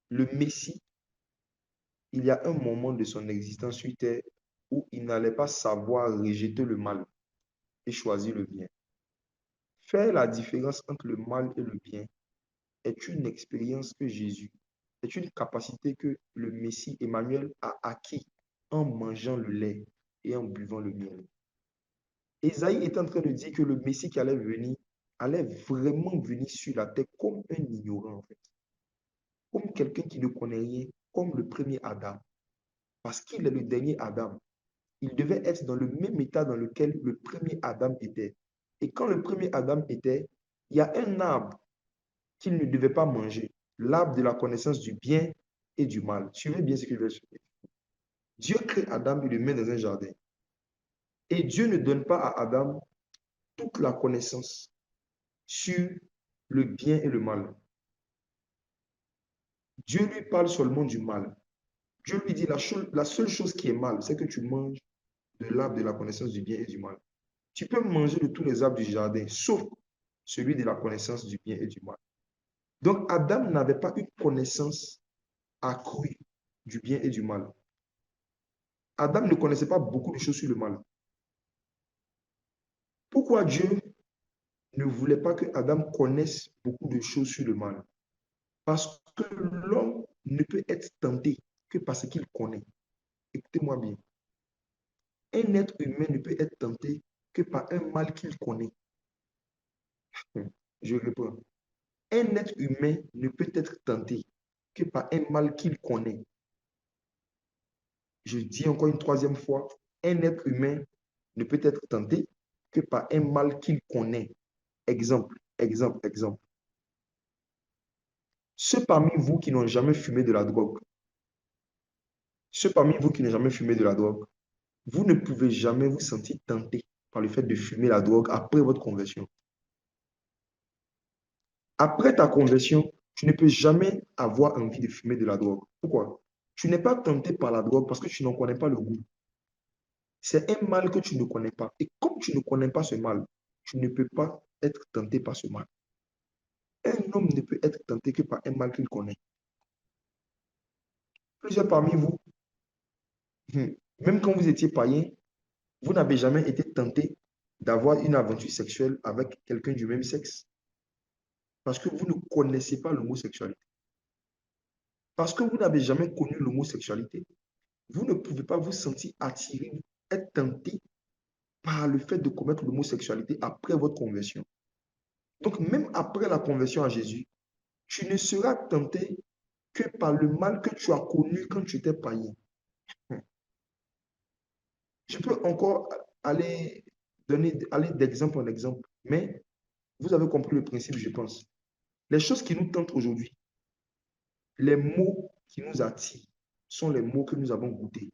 le Messie, il y a un moment de son existence sur terre où il n'allait pas savoir rejeter le mal et choisir le bien. Faire la différence entre le mal et le bien est une expérience que Jésus, est une capacité que le Messie Emmanuel a acquis en mangeant le lait et en buvant le miel. Ésaïe est en train de dire que le Messie qui allait venir allait vraiment venir sur la terre comme un ignorant, en fait, comme quelqu'un qui ne connaît rien, comme le premier Adam, parce qu'il est le dernier Adam. Il devait être dans le même état dans lequel le premier Adam était. Et quand le premier Adam était, il y a un arbre qu'il ne devait pas manger, l'arbre de la connaissance du bien et du mal. Suivez bien ce que je vais dire. Dieu crée Adam et le met dans un jardin. Et Dieu ne donne pas à Adam toute la connaissance sur le bien et le mal. Dieu lui parle seulement du mal. Dieu lui dit la seule chose qui est mal, c'est que tu manges de l'arbre de la connaissance du bien et du mal. Tu peux manger de tous les arbres du jardin, sauf celui de la connaissance du bien et du mal. Donc Adam n'avait pas une connaissance accrue du bien et du mal. Adam ne connaissait pas beaucoup de choses sur le mal. Pourquoi Dieu ne voulait pas que Adam connaisse beaucoup de choses sur le mal? Parce que l'homme ne peut être tenté que par ce qu'il connaît. Écoutez-moi bien. Un être humain ne peut être tenté que par un mal qu'il connaît. Je réponds. Un être humain ne peut être tenté que par un mal qu'il connaît. Je dis encore une troisième fois, un être humain ne peut être tenté que par un mal qu'il connaît. Exemple, exemple, exemple. Ceux parmi vous qui n'ont jamais fumé de la drogue, ceux parmi vous qui n'ont jamais fumé de la drogue, vous ne pouvez jamais vous sentir tenté par le fait de fumer la drogue après votre conversion. Après ta conversion, tu ne peux jamais avoir envie de fumer de la drogue. Pourquoi? Tu n'es pas tenté par la drogue parce que tu n'en connais pas le goût. C'est un mal que tu ne connais pas. Et comme tu ne connais pas ce mal, tu ne peux pas être tenté par ce mal. Un homme ne peut être tenté que par un mal qu'il connaît. Plusieurs parmi vous, même quand vous étiez païen, vous n'avez jamais été tenté d'avoir une aventure sexuelle avec quelqu'un du même sexe parce que vous ne connaissez pas l'homosexualité. Parce que vous n'avez jamais connu l'homosexualité, vous ne pouvez pas vous sentir attiré, être tenté par le fait de commettre l'homosexualité après votre conversion. Donc, même après la conversion à Jésus, tu ne seras tenté que par le mal que tu as connu quand tu étais païen. Je peux encore aller d'exemple en exemple, mais vous avez compris le principe, je pense. Les choses qui nous tentent aujourd'hui, les mots qui nous attirent, sont les mots que nous avons goûtés.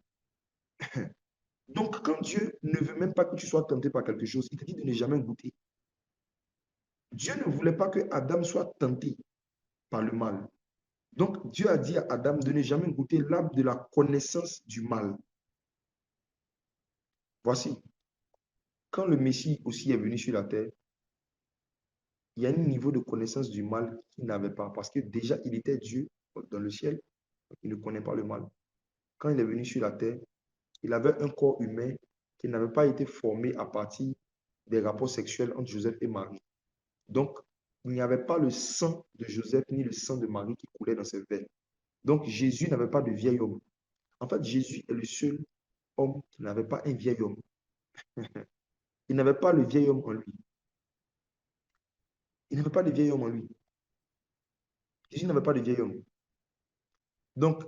Donc, quand Dieu ne veut même pas que tu sois tenté par quelque chose, il te dit de ne jamais goûter. Dieu ne voulait pas que Adam soit tenté par le mal. Donc, Dieu a dit à Adam de ne jamais goûter l'arbre de la connaissance du mal. Voici, quand le Messie aussi est venu sur la terre, il y a un niveau de connaissance du mal qu'il n'avait pas, parce que déjà, il était Dieu dans le ciel, il ne connaît pas le mal. Quand il est venu sur la terre, il avait un corps humain qui n'avait pas été formé à partir des rapports sexuels entre Joseph et Marie. Donc, il n'y avait pas le sang de Joseph ni le sang de Marie qui coulait dans ses veines. Donc, Jésus n'avait pas de vieil homme. En fait, Jésus est le seul homme qui n'avait pas un vieil homme. Il n'avait pas le vieil homme en lui. Il n'avait pas de vieil homme en lui. Jésus n'avait pas de vieil homme. Donc,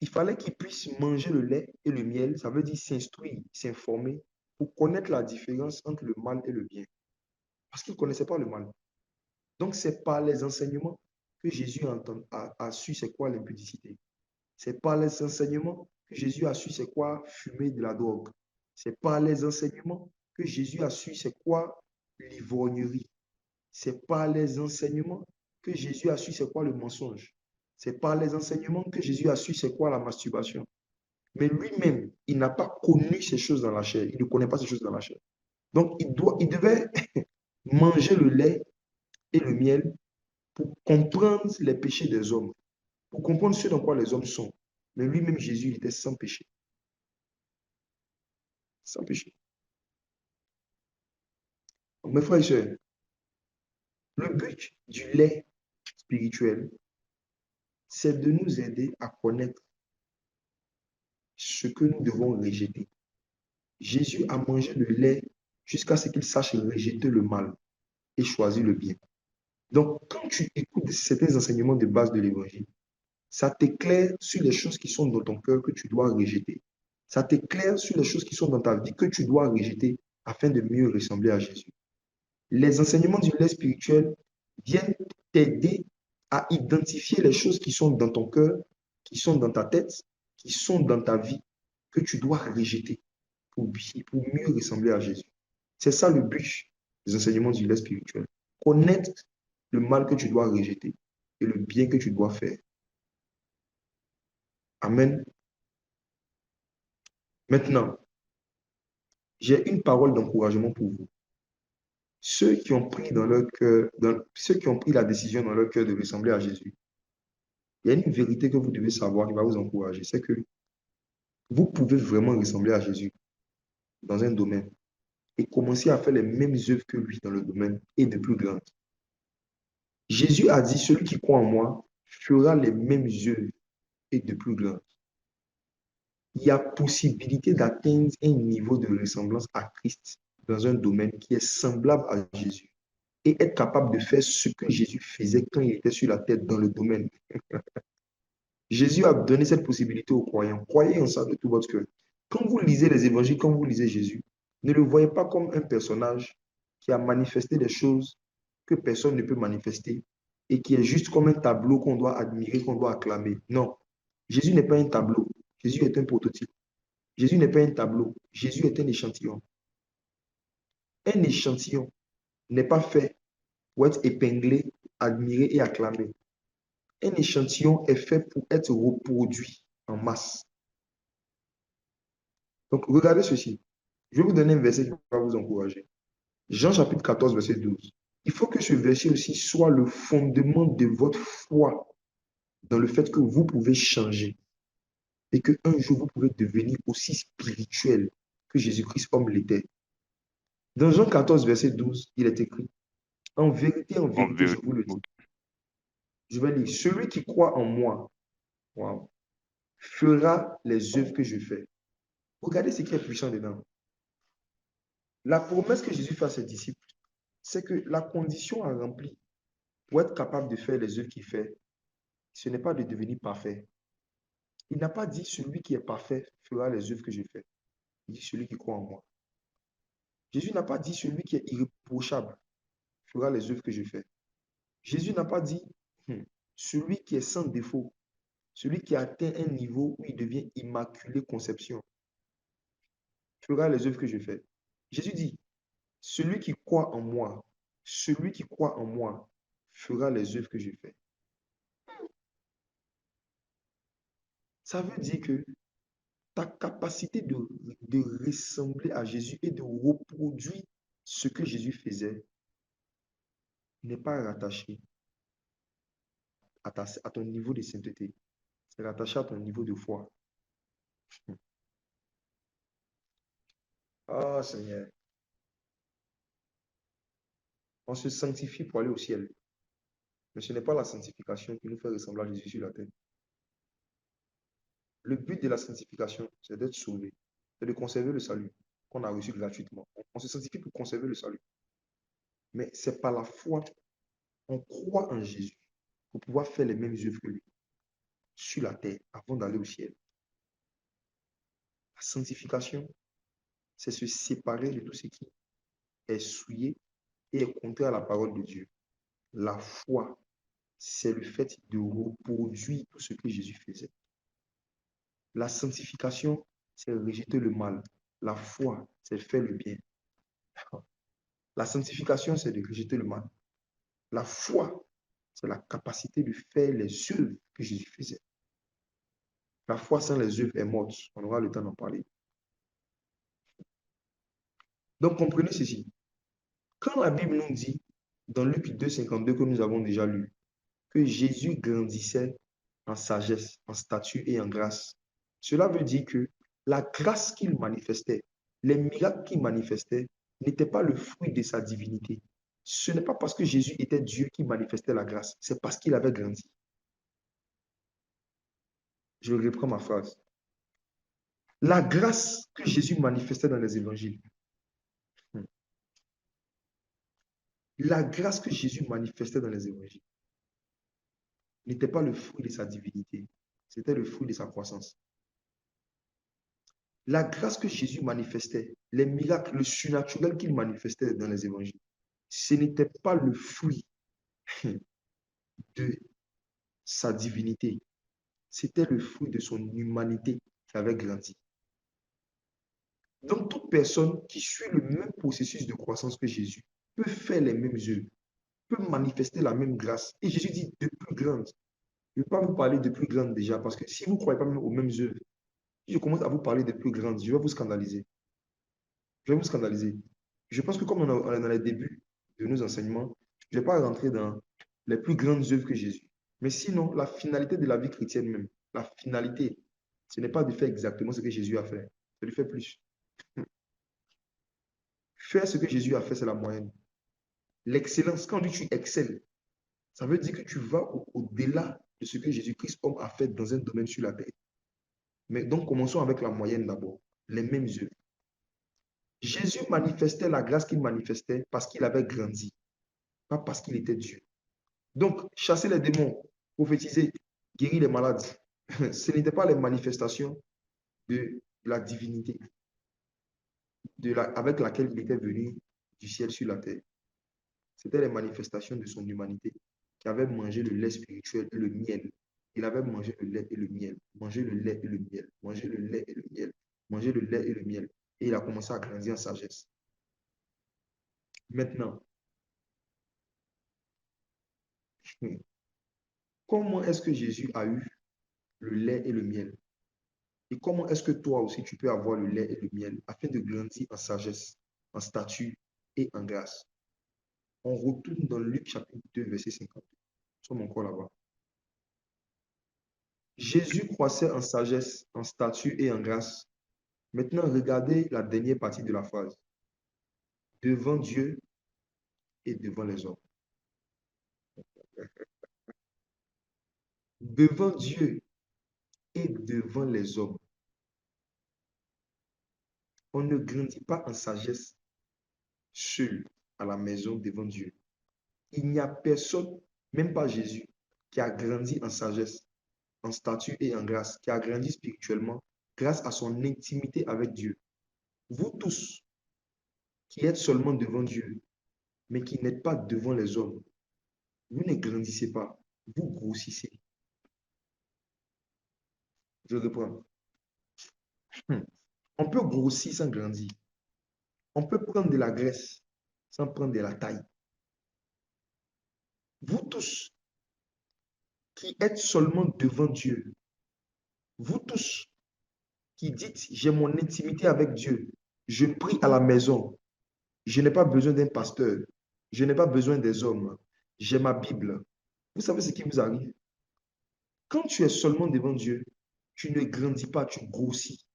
il fallait qu'il puisse manger le lait et le miel, ça veut dire s'instruire, s'informer, pour connaître la différence entre le mal et le bien. Parce qu'il ne connaissait pas le mal. Donc, c'est par les enseignements que Jésus a su c'est quoi l'impudicité. C'est par les enseignements que Jésus a su c'est quoi fumer de la drogue. C'est par les enseignements que Jésus a su c'est quoi l'ivrognerie. C'est par les enseignements que Jésus a su c'est quoi le mensonge. C'est par les enseignements que Jésus a su c'est quoi la masturbation. Mais lui-même, il n'a pas connu ces choses dans la chair. Il ne connaît pas ces choses dans la chair. Donc, il devait manger le lait et le miel pour comprendre les péchés des hommes, pour comprendre ce dans quoi les hommes sont. Mais lui-même, Jésus, il était sans péché. Sans péché. Donc, mes frères et sœurs, le but du lait spirituel, c'est de nous aider à connaître ce que nous devons rejeter. Jésus a mangé le lait jusqu'à ce qu'il sache rejeter le mal. et choisir le bien. Donc, quand tu écoutes certains enseignements de base de l'évangile, ça t'éclaire sur les choses qui sont dans ton cœur que tu dois rejeter. Ça t'éclaire sur les choses qui sont dans ta vie que tu dois rejeter afin de mieux ressembler à Jésus. Les enseignements du lait spirituel viennent t'aider à identifier les choses qui sont dans ton cœur, qui sont dans ta tête, qui sont dans ta vie, que tu dois rejeter pour mieux ressembler à Jésus. C'est ça le but des enseignements du lait spirituel. Connaître le mal que tu dois rejeter et le bien que tu dois faire. Amen. Maintenant, j'ai une parole d'encouragement pour vous. Ceux qui ont pris dans leur cœur, ceux qui ont pris la décision dans leur cœur de ressembler à Jésus, il y a une vérité que vous devez savoir qui va vous encourager, c'est que vous pouvez vraiment ressembler à Jésus dans un domaine et commencer à faire les mêmes œuvres que lui dans le domaine et de plus grandes. Jésus a dit, celui qui croit en moi fera les mêmes œuvres et de plus grandes. Il y a possibilité d'atteindre un niveau de ressemblance à Christ dans un domaine qui est semblable à Jésus et être capable de faire ce que Jésus faisait quand il était sur la terre dans le domaine. Jésus a donné cette possibilité aux croyants. Croyez en ça de tout votre cœur. Quand vous lisez les évangiles, quand vous lisez Jésus, ne le voyez pas comme un personnage qui a manifesté des choses que personne ne peut manifester et qui est juste comme un tableau qu'on doit admirer, qu'on doit acclamer. Non, Jésus n'est pas un tableau. Jésus est un prototype. Jésus n'est pas un tableau. Jésus est un échantillon. Un échantillon n'est pas fait pour être épinglé, admiré et acclamé. Un échantillon est fait pour être reproduit en masse. Donc, regardez ceci. Je vais vous donner un verset qui va vous encourager. Jean chapitre 14, verset 12. Il faut que ce verset aussi soit le fondement de votre foi dans le fait que vous pouvez changer et qu'un jour vous pouvez devenir aussi spirituel que Jésus-Christ homme l'était. Dans Jean 14, verset 12, il est écrit, en En vérité, je vérité, vous le dis. Je vais lire, celui qui croit en moi, wow, fera les œuvres que je fais. Regardez ce qui est puissant dedans. La promesse que Jésus fait à ses disciples, c'est que la condition à remplir pour être capable de faire les œuvres qu'il fait, ce n'est pas de devenir parfait. Il n'a pas dit celui qui est parfait fera les œuvres que je fais. Il dit celui qui croit en moi. Jésus n'a pas dit celui qui est irréprochable fera les œuvres que je fais. Jésus n'a pas dit celui qui est sans défaut, celui qui atteint un niveau où il devient immaculé conception fera les œuvres que je fais. Jésus dit celui qui croit en moi, celui qui croit en moi fera les œuvres que je fais. Ça veut dire que ta capacité de ressembler à Jésus et de reproduire ce que Jésus faisait n'est pas rattaché à ton niveau de sainteté. C'est rattaché à ton niveau de foi. Ah, Seigneur, on se sanctifie pour aller au ciel. Mais ce n'est pas la sanctification qui nous fait ressembler à Jésus sur la terre. Le but de la sanctification, c'est d'être sauvé, c'est de conserver le salut qu'on a reçu gratuitement. On se sanctifie pour conserver le salut. Mais c'est par la foi, on croit en Jésus pour pouvoir faire les mêmes œuvres que lui sur la terre avant d'aller au ciel. La sanctification, c'est se séparer de tout ce qui est souillé et est contraire à la parole de Dieu. La foi, c'est le fait de reproduire tout ce que Jésus faisait. La sanctification, c'est rejeter le mal. La foi, c'est faire le bien. La sanctification, c'est de rejeter le mal. La foi, c'est la capacité de faire les œuvres que Jésus faisait. La foi sans les œuvres est morte. On aura le temps d'en parler. Donc, comprenez ceci. Quand la Bible nous dit, dans Luc 2,52 que nous avons déjà lu, que Jésus grandissait en sagesse, en stature et en grâce, cela veut dire que la grâce qu'il manifestait, les miracles qu'il manifestait, n'étaient pas le fruit de sa divinité. Ce n'est pas parce que Jésus était Dieu qui manifestait la grâce, c'est parce qu'il avait grandi. Je reprends ma phrase. La grâce que Jésus manifestait dans les évangiles, La grâce que Jésus manifestait dans les évangiles n'était pas le fruit de sa divinité, c'était le fruit de sa croissance. La grâce que Jésus manifestait, les miracles, le surnaturel qu'il manifestait dans les évangiles, ce n'était pas le fruit de sa divinité, c'était le fruit de son humanité qui avait grandi. Donc, toute personne qui suit le même processus de croissance que Jésus peut faire les mêmes œuvres, peut manifester la même grâce. Et Jésus dit de plus grandes. Je ne vais pas vous parler de plus grandes déjà, parce que si vous ne croyez pas même aux mêmes œuvres, si je commence à vous parler de plus grandes, je vais vous scandaliser. Je vais vous scandaliser. Je pense que comme on est dans les débuts de nos enseignements, je ne vais pas rentrer dans les plus grandes œuvres que Jésus. Mais sinon, la finalité de la vie chrétienne même, la finalité, ce n'est pas de faire exactement ce que Jésus a fait, c'est de faire plus. Faire ce que Jésus a fait, c'est la moyenne. L'excellence, quand on dit tu excelles, ça veut dire que tu vas au-delà de ce que Jésus-Christ homme a fait dans un domaine sur la terre. Mais donc, commençons avec la moyenne d'abord, les mêmes œuvres. Jésus manifestait la grâce qu'il manifestait parce qu'il avait grandi, pas parce qu'il était Dieu. Donc, chasser les démons, prophétiser, guérir les malades, ce n'était pas les manifestations de la divinité avec laquelle il était venu du ciel sur la terre. C'était les manifestations de son humanité qui avait mangé le lait spirituel et le miel. Il avait mangé le lait et le miel, mangé le lait et le miel, mangé le lait et le miel, mangé le lait et le miel. Et il a commencé à grandir en sagesse. Maintenant, comment est-ce que Jésus a eu le lait et le miel? Et comment est-ce que toi aussi tu peux avoir le lait et le miel afin de grandir en sagesse, en statut et en grâce? On retourne dans Luc chapitre 2, verset 50. Nous sommes encore là-bas. Jésus croissait en sagesse, en statut et en grâce. Maintenant, regardez la dernière partie de la phrase. Devant Dieu et devant les hommes. Devant Dieu et devant les hommes. On ne grandit pas en sagesse seul à la maison devant Dieu. Il n'y a personne, même pas Jésus, qui a grandi en sagesse, en statut et en grâce, qui a grandi spirituellement grâce à son intimité avec Dieu. Vous tous qui êtes seulement devant Dieu, mais qui n'êtes pas devant les hommes, vous ne grandissez pas, vous grossissez. Je reprends. On peut grossir sans grandir. On peut prendre de la graisse sans prendre de la taille. Vous tous qui êtes seulement devant Dieu, vous tous qui dites, j'ai mon intimité avec Dieu, je prie à la maison, je n'ai pas besoin d'un pasteur, je n'ai pas besoin des hommes, j'ai ma Bible. Vous savez ce qui vous arrive? Quand tu es seulement devant Dieu, tu ne grandis pas, tu grossis.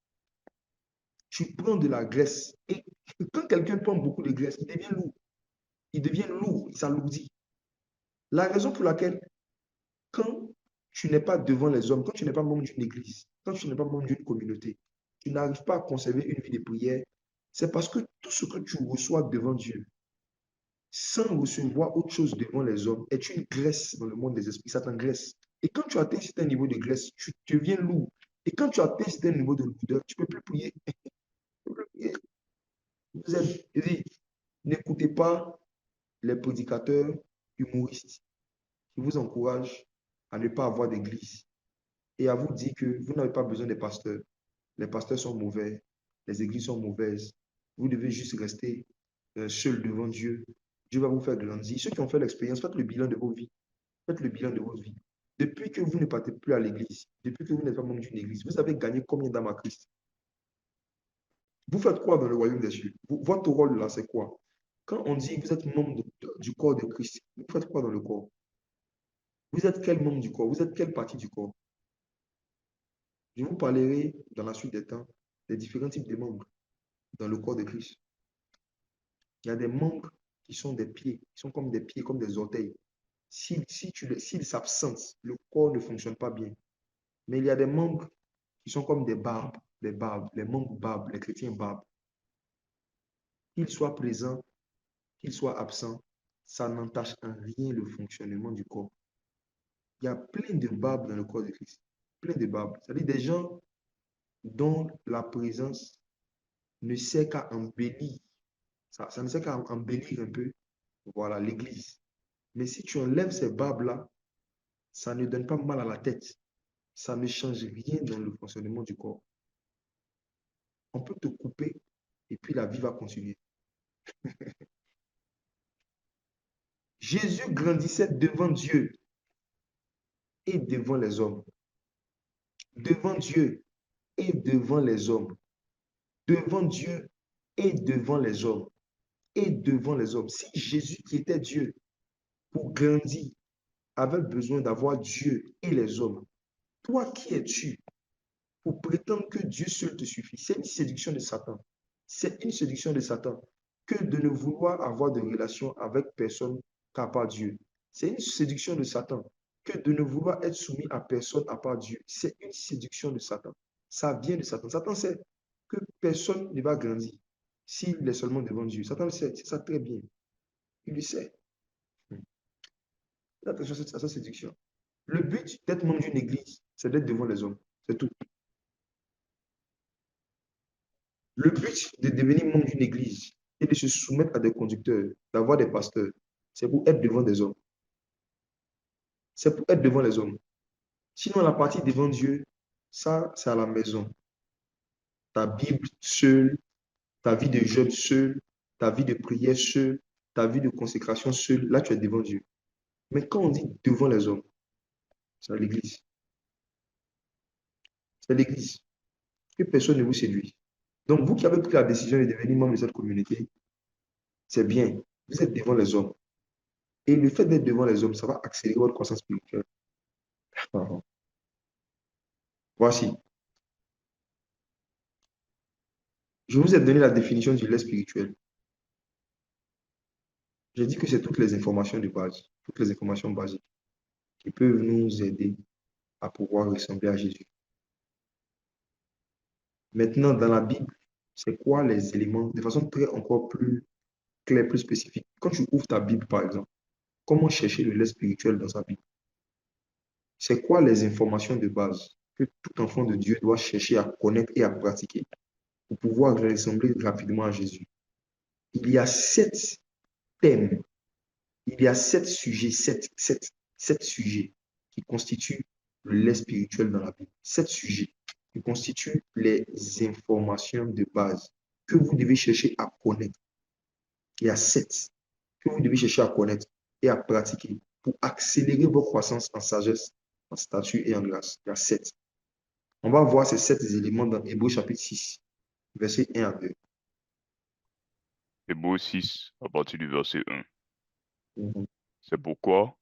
Tu prends de la graisse. Et quand quelqu'un prend beaucoup de graisse, il devient lourd. Il devient lourd, il s'alourdit. La raison pour laquelle, quand tu n'es pas devant les hommes, quand tu n'es pas membre d'une église, quand tu n'es pas membre d'une communauté, tu n'arrives pas à conserver une vie de prière, c'est parce que tout ce que tu reçois devant Dieu, sans recevoir autre chose devant les hommes, est une graisse dans le monde des esprits. Ça t'engraisse. Et quand tu atteins un certain niveau de graisse, tu deviens lourd. Et quand tu atteins un certain niveau de lourdeur, tu ne peux plus prier. Tu peux plus prier. Vous êtes, je dis, n'écoutez pas les prédicateurs humoristes qui vous encouragent à ne pas avoir d'église et à vous dire que vous n'avez pas besoin des pasteurs. Les pasteurs sont mauvais, les églises sont mauvaises. Vous devez juste rester seul devant Dieu. Dieu va vous faire grandir. Ceux qui ont fait l'expérience, faites le bilan de vos vies. Faites le bilan de votre vie. Depuis que vous ne partez plus à l'église, depuis que vous n'êtes pas membre d'une église, vous avez gagné combien d'âmes à Christ? Vous faites quoi dans le royaume des cieux? Votre rôle là, c'est quoi? Quand on dit que vous êtes membre du corps de Christ, vous faites quoi dans le corps? Vous êtes quel membre du corps? Vous êtes quelle partie du corps? Je vous parlerai dans la suite des temps des différents types de membres dans le corps de Christ. Il y a des membres qui sont des pieds, qui sont comme des pieds, comme des orteils. S'ils s'absentent, le corps ne fonctionne pas bien. Mais il y a des membres qui sont comme des barbes, les membres barbes, les chrétiens barbes. Qu'ils soient présents, qu'ils soient absents, ça n'entache en rien le fonctionnement du corps. Il y a plein de babes dans le corps de Christ. Plein de babes. C'est-à-dire des gens dont la présence ne sert qu'à embellir. Ça ne sert qu'à embellir un peu, voilà, l'église. Mais si tu enlèves ces babes-là, ça ne donne pas mal à la tête. Ça ne change rien dans le fonctionnement du corps. On peut te couper et puis la vie va continuer. Jésus grandissait devant Dieu et devant les hommes. Devant Dieu et devant les hommes. Devant Dieu et devant les hommes. Et devant les hommes. Si Jésus qui était Dieu, pour grandir, avait besoin d'avoir Dieu et les hommes, toi qui es-tu pour prétendre que Dieu seul te suffit? C'est une séduction de Satan. C'est une séduction de Satan que de ne vouloir avoir de relation avec personne qu'à part Dieu. C'est une séduction de Satan que de ne vouloir être soumis à personne à part Dieu. C'est une séduction de Satan. Ça vient de Satan. Satan sait que personne ne va grandir s'il est seulement devant Dieu. Satan le sait, c'est ça très bien. Il le sait. Faites attention à sa séduction. Le but d'être membre d'une église, c'est d'être devant les hommes. C'est tout. Le but de devenir membre d'une église et de se soumettre à des conducteurs, d'avoir des pasteurs, c'est pour être devant des hommes. C'est pour être devant les hommes. Sinon, la partie devant Dieu, ça, c'est à la maison. Ta Bible seule, ta vie de jeûne seule, ta vie de prière seule, ta vie de consécration seule, là, tu es devant Dieu. Mais quand on dit devant les hommes, c'est à l'église. C'est à l'église. Que personne ne vous séduit. Donc, vous qui avez pris la décision de devenir membre de cette communauté, c'est bien. Vous êtes devant les hommes. Et le fait d'être devant les hommes, ça va accélérer votre croissance spirituelle. Voici. Je vous ai donné la définition du lait spirituel. J'ai dit que c'est toutes les informations de base, toutes les informations basiques qui peuvent nous aider à pouvoir ressembler à Jésus. Maintenant, dans la Bible, c'est quoi les éléments, de façon très encore plus claire, plus spécifique. Quand tu ouvres ta Bible, par exemple, comment chercher le lait spirituel dans sa Bible? C'est quoi les informations de base que tout enfant de Dieu doit chercher à connaître et à pratiquer pour pouvoir ressembler rapidement à Jésus? Il y a 7 thèmes, il y a 7 sujets, sept sujets qui constituent le lait spirituel dans la Bible. 7 sujets qui constituent les informations de base que vous devez chercher à connaître. Il y a 7 que vous devez chercher à connaître et à pratiquer pour accélérer vos croissances en sagesse, en statut et en grâce. Il y a 7. On va voir ces 7 éléments dans Hébreux chapitre 6, versets 1 à 2. Hébreux 6, à partir du verset 1. Mhm. C'est pourquoi,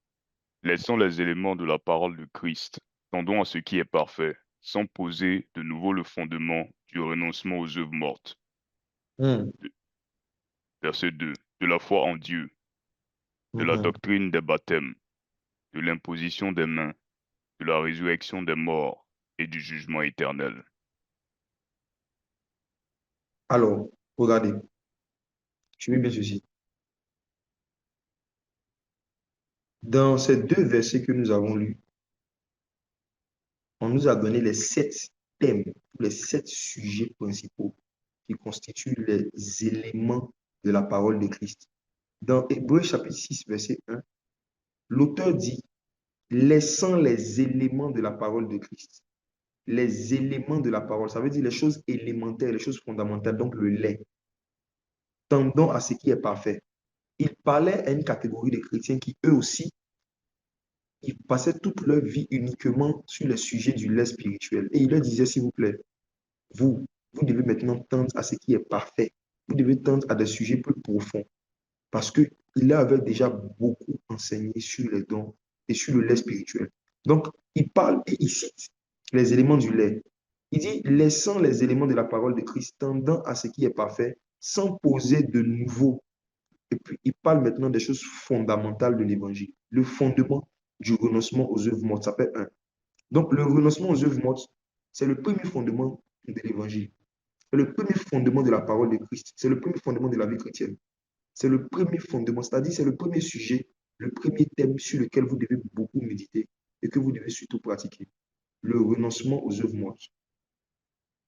laissant les éléments de la parole de Christ, tendons à ce qui est parfait, sans poser de nouveau le fondement du renoncement aux œuvres mortes. Mhm. Verset 2. De la foi en Dieu, de la Mhm. doctrine des baptêmes, de l'imposition des mains, de la résurrection des morts et du jugement éternel. Alors, regardez, je vais bien ceci. Dans ces 2 versets que nous avons lus, on nous a donné les 7 thèmes, les 7 sujets principaux qui constituent les éléments de la parole de Christ. Dans Hébreux chapitre 6, verset 1, l'auteur dit, laissant les éléments de la parole de Christ. Les éléments de la parole, ça veut dire les choses élémentaires, les choses fondamentales, donc le lait, tendant à ce qui est parfait. Il parlait à une catégorie de chrétiens qui, eux aussi, ils passaient toute leur vie uniquement sur le sujet du lait spirituel. Et il leur disait, s'il vous plaît, vous, vous devez maintenant tendre à ce qui est parfait. Vous devez tendre à des sujets plus profonds. Parce qu'il avait déjà beaucoup enseigné sur les dons et sur le lait spirituel. Donc, il parle et il cite les éléments du lait. Il dit, laissant les éléments de la parole de Christ, tendant à ce qui est parfait, sans poser de nouveau. Et puis, il parle maintenant des choses fondamentales de l'évangile. Le fondement du renoncement aux œuvres mortes, ça fait un. Donc, le renoncement aux œuvres mortes, c'est le premier fondement de l'évangile. C'est le premier fondement de la parole de Christ. C'est le premier fondement de la vie chrétienne. C'est le premier fondement, c'est-à-dire c'est le premier sujet, le premier thème sur lequel vous devez beaucoup méditer et que vous devez surtout pratiquer. Le renoncement aux œuvres mortes.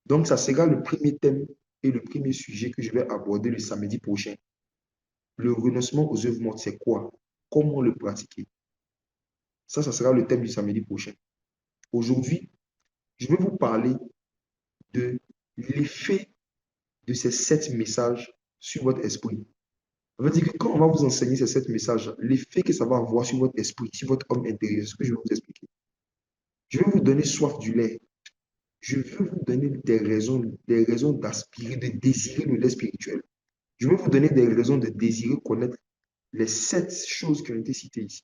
Donc, ça sera le premier thème et le premier sujet que je vais aborder le samedi prochain. Le renoncement aux œuvres mortes, c'est quoi? Comment le pratiquer? Ça sera le thème du samedi prochain. Aujourd'hui, je vais vous parler de l'effet de ces 7 messages sur votre esprit. Ça veut dire que quand on va vous enseigner ces 7 messages, l'effet que ça va avoir sur votre esprit, sur votre homme intérieur, c'est ce que je vais vous expliquer. Je vais vous donner soif du lait. Je veux vous donner des raisons d'aspirer, de désirer le lait spirituel. Je vais vous donner des raisons de désirer connaître les 7 choses qui ont été citées ici.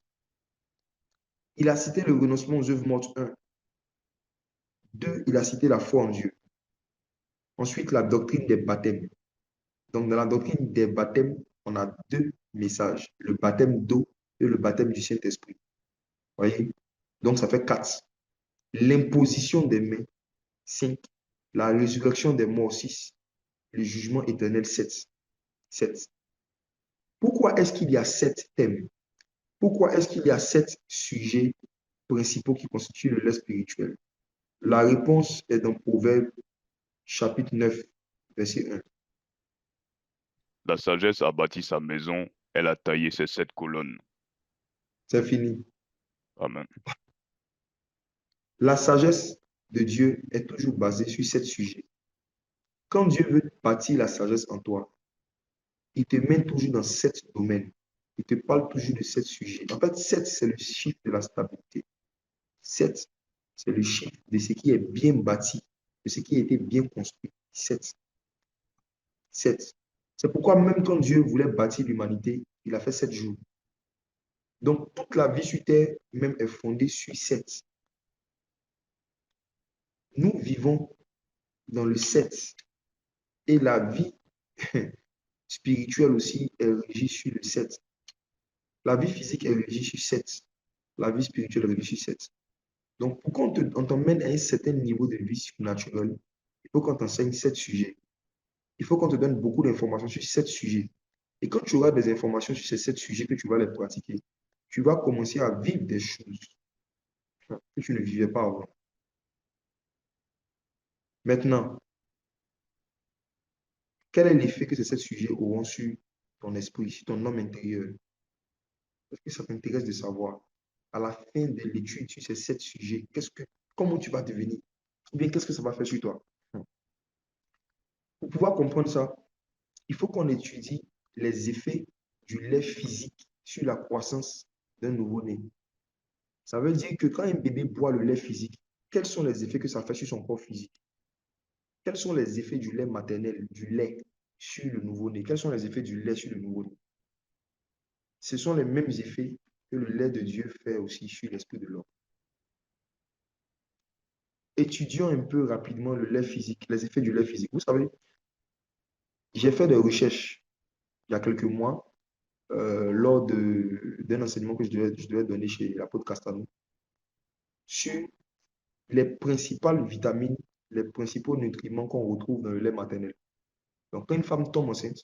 Il a cité le renoncement aux œuvres mortes 1. 2, il a cité la foi en Dieu. Ensuite, la doctrine des baptêmes. Donc, dans la doctrine des baptêmes, on a 2 messages, le baptême d'eau et le baptême du Saint-Esprit. Voyez? Donc, ça fait 4. L'imposition des mains, 5. La résurrection des morts, 6. Le jugement éternel, 7. 7. Pourquoi est-ce qu'il y a 7 thèmes? Pourquoi est-ce qu'il y a 7 sujets principaux qui constituent le lait spirituel? La réponse est dans Proverbe chapitre 9, verset 1. La sagesse a bâti sa maison, elle a taillé ses 7 colonnes. C'est fini. Amen. La sagesse de Dieu est toujours basée sur 7 sujets. Quand Dieu veut bâtir la sagesse en toi, il te met toujours dans 7 domaines. Il te parle toujours de 7 sujets. En fait, 7, c'est le chiffre de la stabilité. 7, c'est le chiffre de ce qui est bien bâti, de ce qui a été bien construit. 7. 7. C'est pourquoi même quand Dieu voulait bâtir l'humanité, il a fait 7 jours. Donc, toute la vie sur Terre même est fondée sur 7. Nous vivons dans le 7. Et la vie spirituelle aussi est régie sur le 7. La vie physique est régie sur 7. La vie spirituelle est régie sur 7. Donc, pour qu'on t'emmène à un certain niveau de vie surnaturelle, il faut qu'on t'enseigne 7 sujets. Il faut qu'on te donne beaucoup d'informations sur 7 sujets. Et quand tu auras des informations sur ces 7 sujets que tu vas les pratiquer, tu vas commencer à vivre des choses que tu ne vivais pas avant. Maintenant, quel est l'effet que ces 7 sujets auront sur ton esprit, sur ton homme intérieur? Est-ce que ça t'intéresse de savoir, à la fin de l'étude sur ces 7 sujets, comment tu vas devenir? Ou bien qu'est-ce que ça va faire sur toi? Pour pouvoir comprendre ça, il faut qu'on étudie les effets du lait physique sur la croissance d'un nouveau-né. Ça veut dire que quand un bébé boit le lait physique, quels sont les effets que ça fait sur son corps physique? Quels sont les effets du lait maternel, du lait sur le nouveau-né? Quels sont les effets du lait sur le nouveau-né? Ce sont les mêmes effets que le lait de Dieu fait aussi sur l'esprit de l'homme. Étudions un peu rapidement le lait physique, les effets du lait physique. Vous savez, j'ai fait des recherches il y a quelques mois lors d'un enseignement que je devais donner chez l'apôtre Castano sur les principales vitamines, les principaux nutriments qu'on retrouve dans le lait maternel. Donc, quand une femme tombe enceinte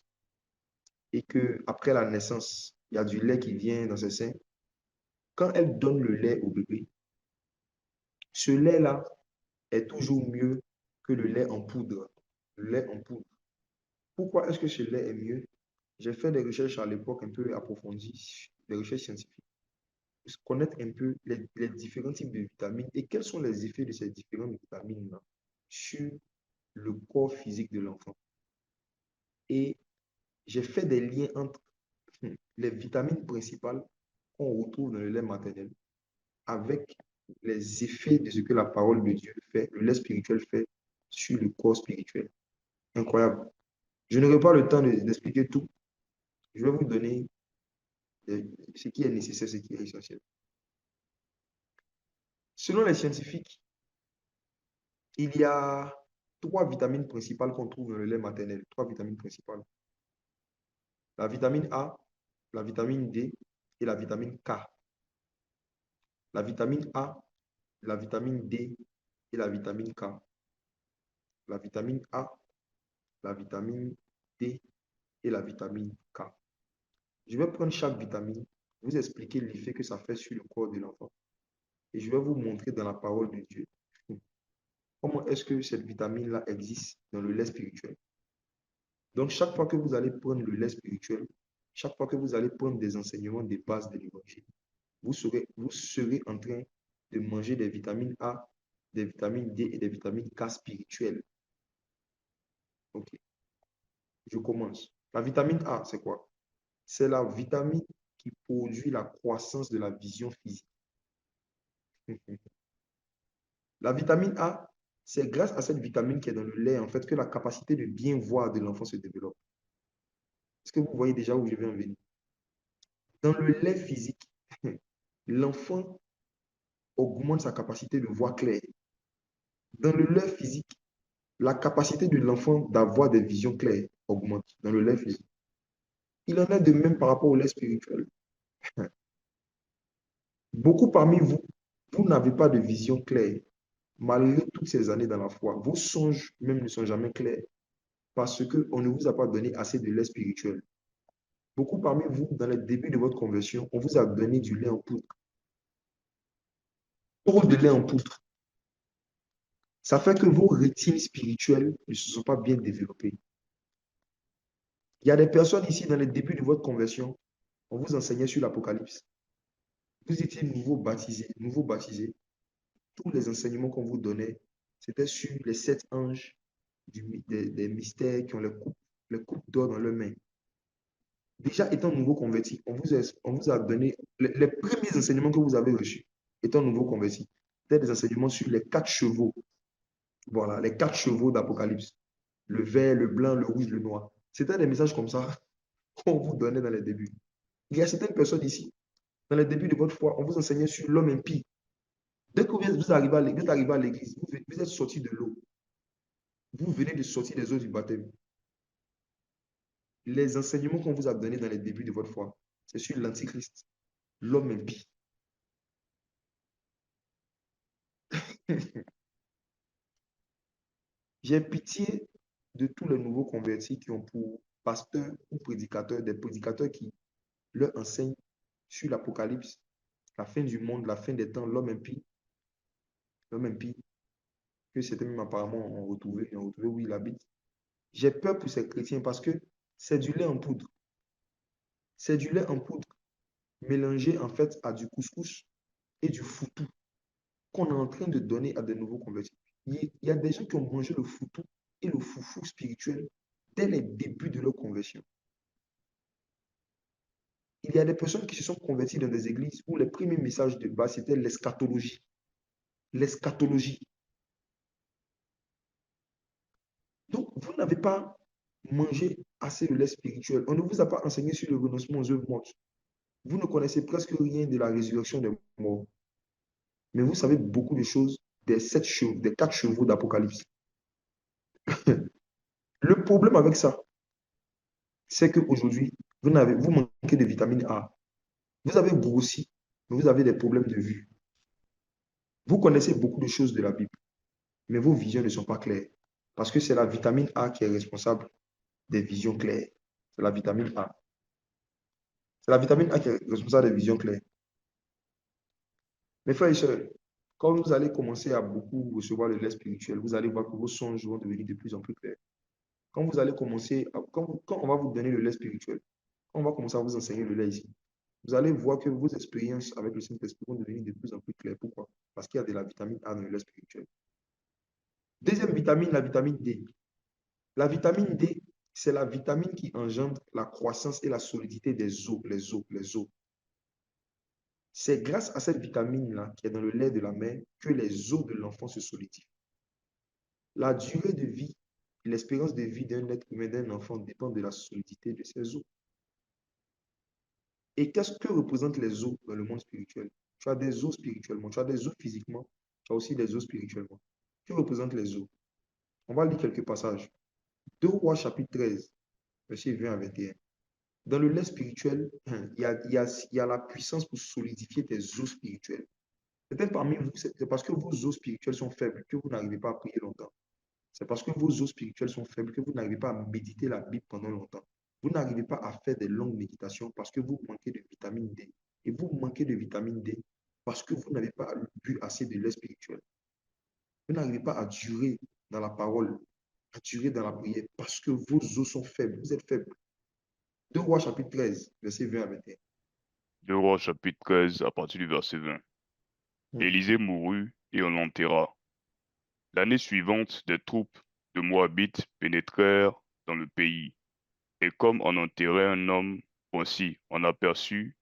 et qu'après la naissance, il y a du lait qui vient dans ses seins, quand elle donne le lait au bébé, ce lait-là est toujours mieux que le lait en poudre. Le lait en poudre. Pourquoi est-ce que ce lait est mieux? J'ai fait des recherches à l'époque un peu approfondies, des recherches scientifiques, pour connaître un peu les différents types de vitamines et quels sont les effets de ces différentes vitamines-là sur le corps physique de l'enfant. Et j'ai fait des liens entre les vitamines principales qu'on retrouve dans le lait maternel avec les effets de ce que la parole de Dieu fait, le lait spirituel fait sur le corps spirituel. Incroyable. Je n'aurai pas le temps d'expliquer tout. Je vais vous donner ce qui est nécessaire, ce qui est essentiel. Selon les scientifiques, il y a 3 vitamines principales qu'on trouve dans le lait maternel. 3 vitamines principales. La vitamine A, la vitamine D et la vitamine K. La vitamine A, la vitamine D et la vitamine K. La vitamine A, la vitamine D et la vitamine K. Je vais prendre chaque vitamine, vous expliquer l'effet que ça fait sur le corps de l'enfant. Et je vais vous montrer dans la parole de Dieu comment est-ce que cette vitamine-là existe dans le lait spirituel. Donc, chaque fois que vous allez prendre le lait spirituel, chaque fois que vous allez prendre des enseignements des bases de l'évangile, vous serez en train de manger des vitamines A, des vitamines D et des vitamines K spirituelles. Ok, je commence. La vitamine A, c'est quoi? C'est la vitamine qui produit la croissance de la vision physique. La vitamine A, c'est grâce à cette vitamine qui est dans le lait, en fait, que la capacité de bien voir de l'enfant se développe. Est-ce que vous voyez déjà où je vais en venir? Dans le lait physique, l'enfant augmente sa capacité de voir clair. Dans le lait physique, la capacité de l'enfant d'avoir des visions claires augmente dans le lait physique. Il en est de même par rapport au lait spirituel. Beaucoup parmi vous, vous n'avez pas de vision claire, malgré toutes ces années dans la foi. Vos songes même ne sont jamais clairs parce qu'on ne vous a pas donné assez de lait spirituel. Beaucoup parmi vous, dans les débuts de votre conversion, on vous a donné du lait en poudre. Trop de lait en poudre. Ça fait que vos rétines spirituelles ne se sont pas bien développées. Il y a des personnes ici, dans les débuts de votre conversion, on vous enseignait sur l'Apocalypse. Vous étiez nouveau baptisé, nouveau baptisé. Tous les enseignements qu'on vous donnait, c'était sur les 7 anges des mystères qui ont les coupes d'or dans leurs mains. Déjà étant nouveau converti, on vous a donné les premiers enseignements que vous avez reçus, étant nouveau converti. C'était des enseignements sur les 4 chevaux. Voilà, les 4 chevaux d'Apocalypse. Le vert, le blanc, le rouge, le noir. C'était des messages comme ça qu'on vous donnait dans les débuts. Il y a certaines personnes ici, dans les débuts de votre foi, on vous enseignait sur l'homme impie. Dès que vous arrivez à l'église, vous êtes sorti de l'eau. Vous venez de sortir des eaux du baptême. Les enseignements qu'on vous a donnés dans les débuts de votre foi, c'est sur l'antichrist, l'homme impie. J'ai pitié de tous les nouveaux convertis qui ont pour pasteur ou prédicateur des prédicateurs qui leur enseignent sur l'Apocalypse, la fin du monde, la fin des temps, l'homme impie, que certains même apparemment ont retrouvé où il habite. J'ai peur pour ces chrétiens parce que c'est du lait en poudre. C'est du lait en poudre mélangé en fait à du couscous et du foutou qu'on est en train de donner à des nouveaux convertis. Il y a des gens qui ont mangé le foutou et le foufou spirituel dès les débuts de leur conversion. Il y a des personnes qui se sont converties dans des églises où les premiers messages de base, c'était l'eschatologie. L'eschatologie. Donc, vous n'avez pas mangé assez de lait spirituel. On ne vous a pas enseigné sur le renoncement aux œuvres mortes. Vous ne connaissez presque rien de la résurrection des morts. Mais vous savez beaucoup de choses des 4 chevaux d'Apocalypse. Le problème avec ça, c'est qu'aujourd'hui, vous manquez de vitamine A. Vous avez grossi, mais vous avez des problèmes de vue. Vous connaissez beaucoup de choses de la Bible, mais vos visions ne sont pas claires. Parce que c'est la vitamine A qui est responsable des visions claires. C'est la vitamine A. C'est la vitamine A qui est responsable des visions claires. Mes frères et sœurs, quand vous allez commencer à beaucoup recevoir le lait spirituel, vous allez voir que vos songes vont devenir de plus en plus clairs. Quand vous allez commencer, quand on va vous donner le lait spirituel, quand on va commencer à vous enseigner le lait ici, vous allez voir que vos expériences avec le Saint-Esprit vont devenir de plus en plus claires. Pourquoi? Parce qu'il y a de la vitamine A dans le lait spirituel. Deuxième vitamine, la vitamine D. La vitamine D, c'est la vitamine qui engendre la croissance et la solidité des os, les os. C'est grâce à cette vitamine-là qui est dans le lait de la mère que les os de l'enfant se solidifient. La durée de vie, l'espérance de vie d'un être humain, d'un enfant, dépend de la solidité de ses os. Et qu'est-ce que représentent les os dans le monde spirituel? Tu as des os spirituellement, tu as des os physiquement, tu as aussi des os spirituellement. Que représentent les os? On va lire quelques passages. 2 Rois chapitre 13, verset 20 à 21. Dans le lait spirituel, il y a la puissance pour solidifier tes os spirituels. Peut-être parmi vous, c'est parce que vos os spirituels sont faibles que vous n'arrivez pas à prier longtemps. C'est parce que vos os spirituels sont faibles que vous n'arrivez pas à méditer la Bible pendant longtemps. Vous n'arrivez pas à faire des longues méditations parce que vous manquez de vitamine D. Et vous manquez de vitamine D parce que vous n'avez pas bu assez de lait spirituel. Vous n'arrivez pas à durer dans la parole, à durer dans la prière parce que vos os sont faibles. Vous êtes faibles. 2 Rois chapitre 13, verset 20 à 21. 2 Rois chapitre 13 à partir du verset 20. Hmm. Élisée mourut et on l'enterra. L'année suivante, des troupes de Moabites pénétrèrent dans le pays. Et comme on enterrait un homme, aussi on aperçut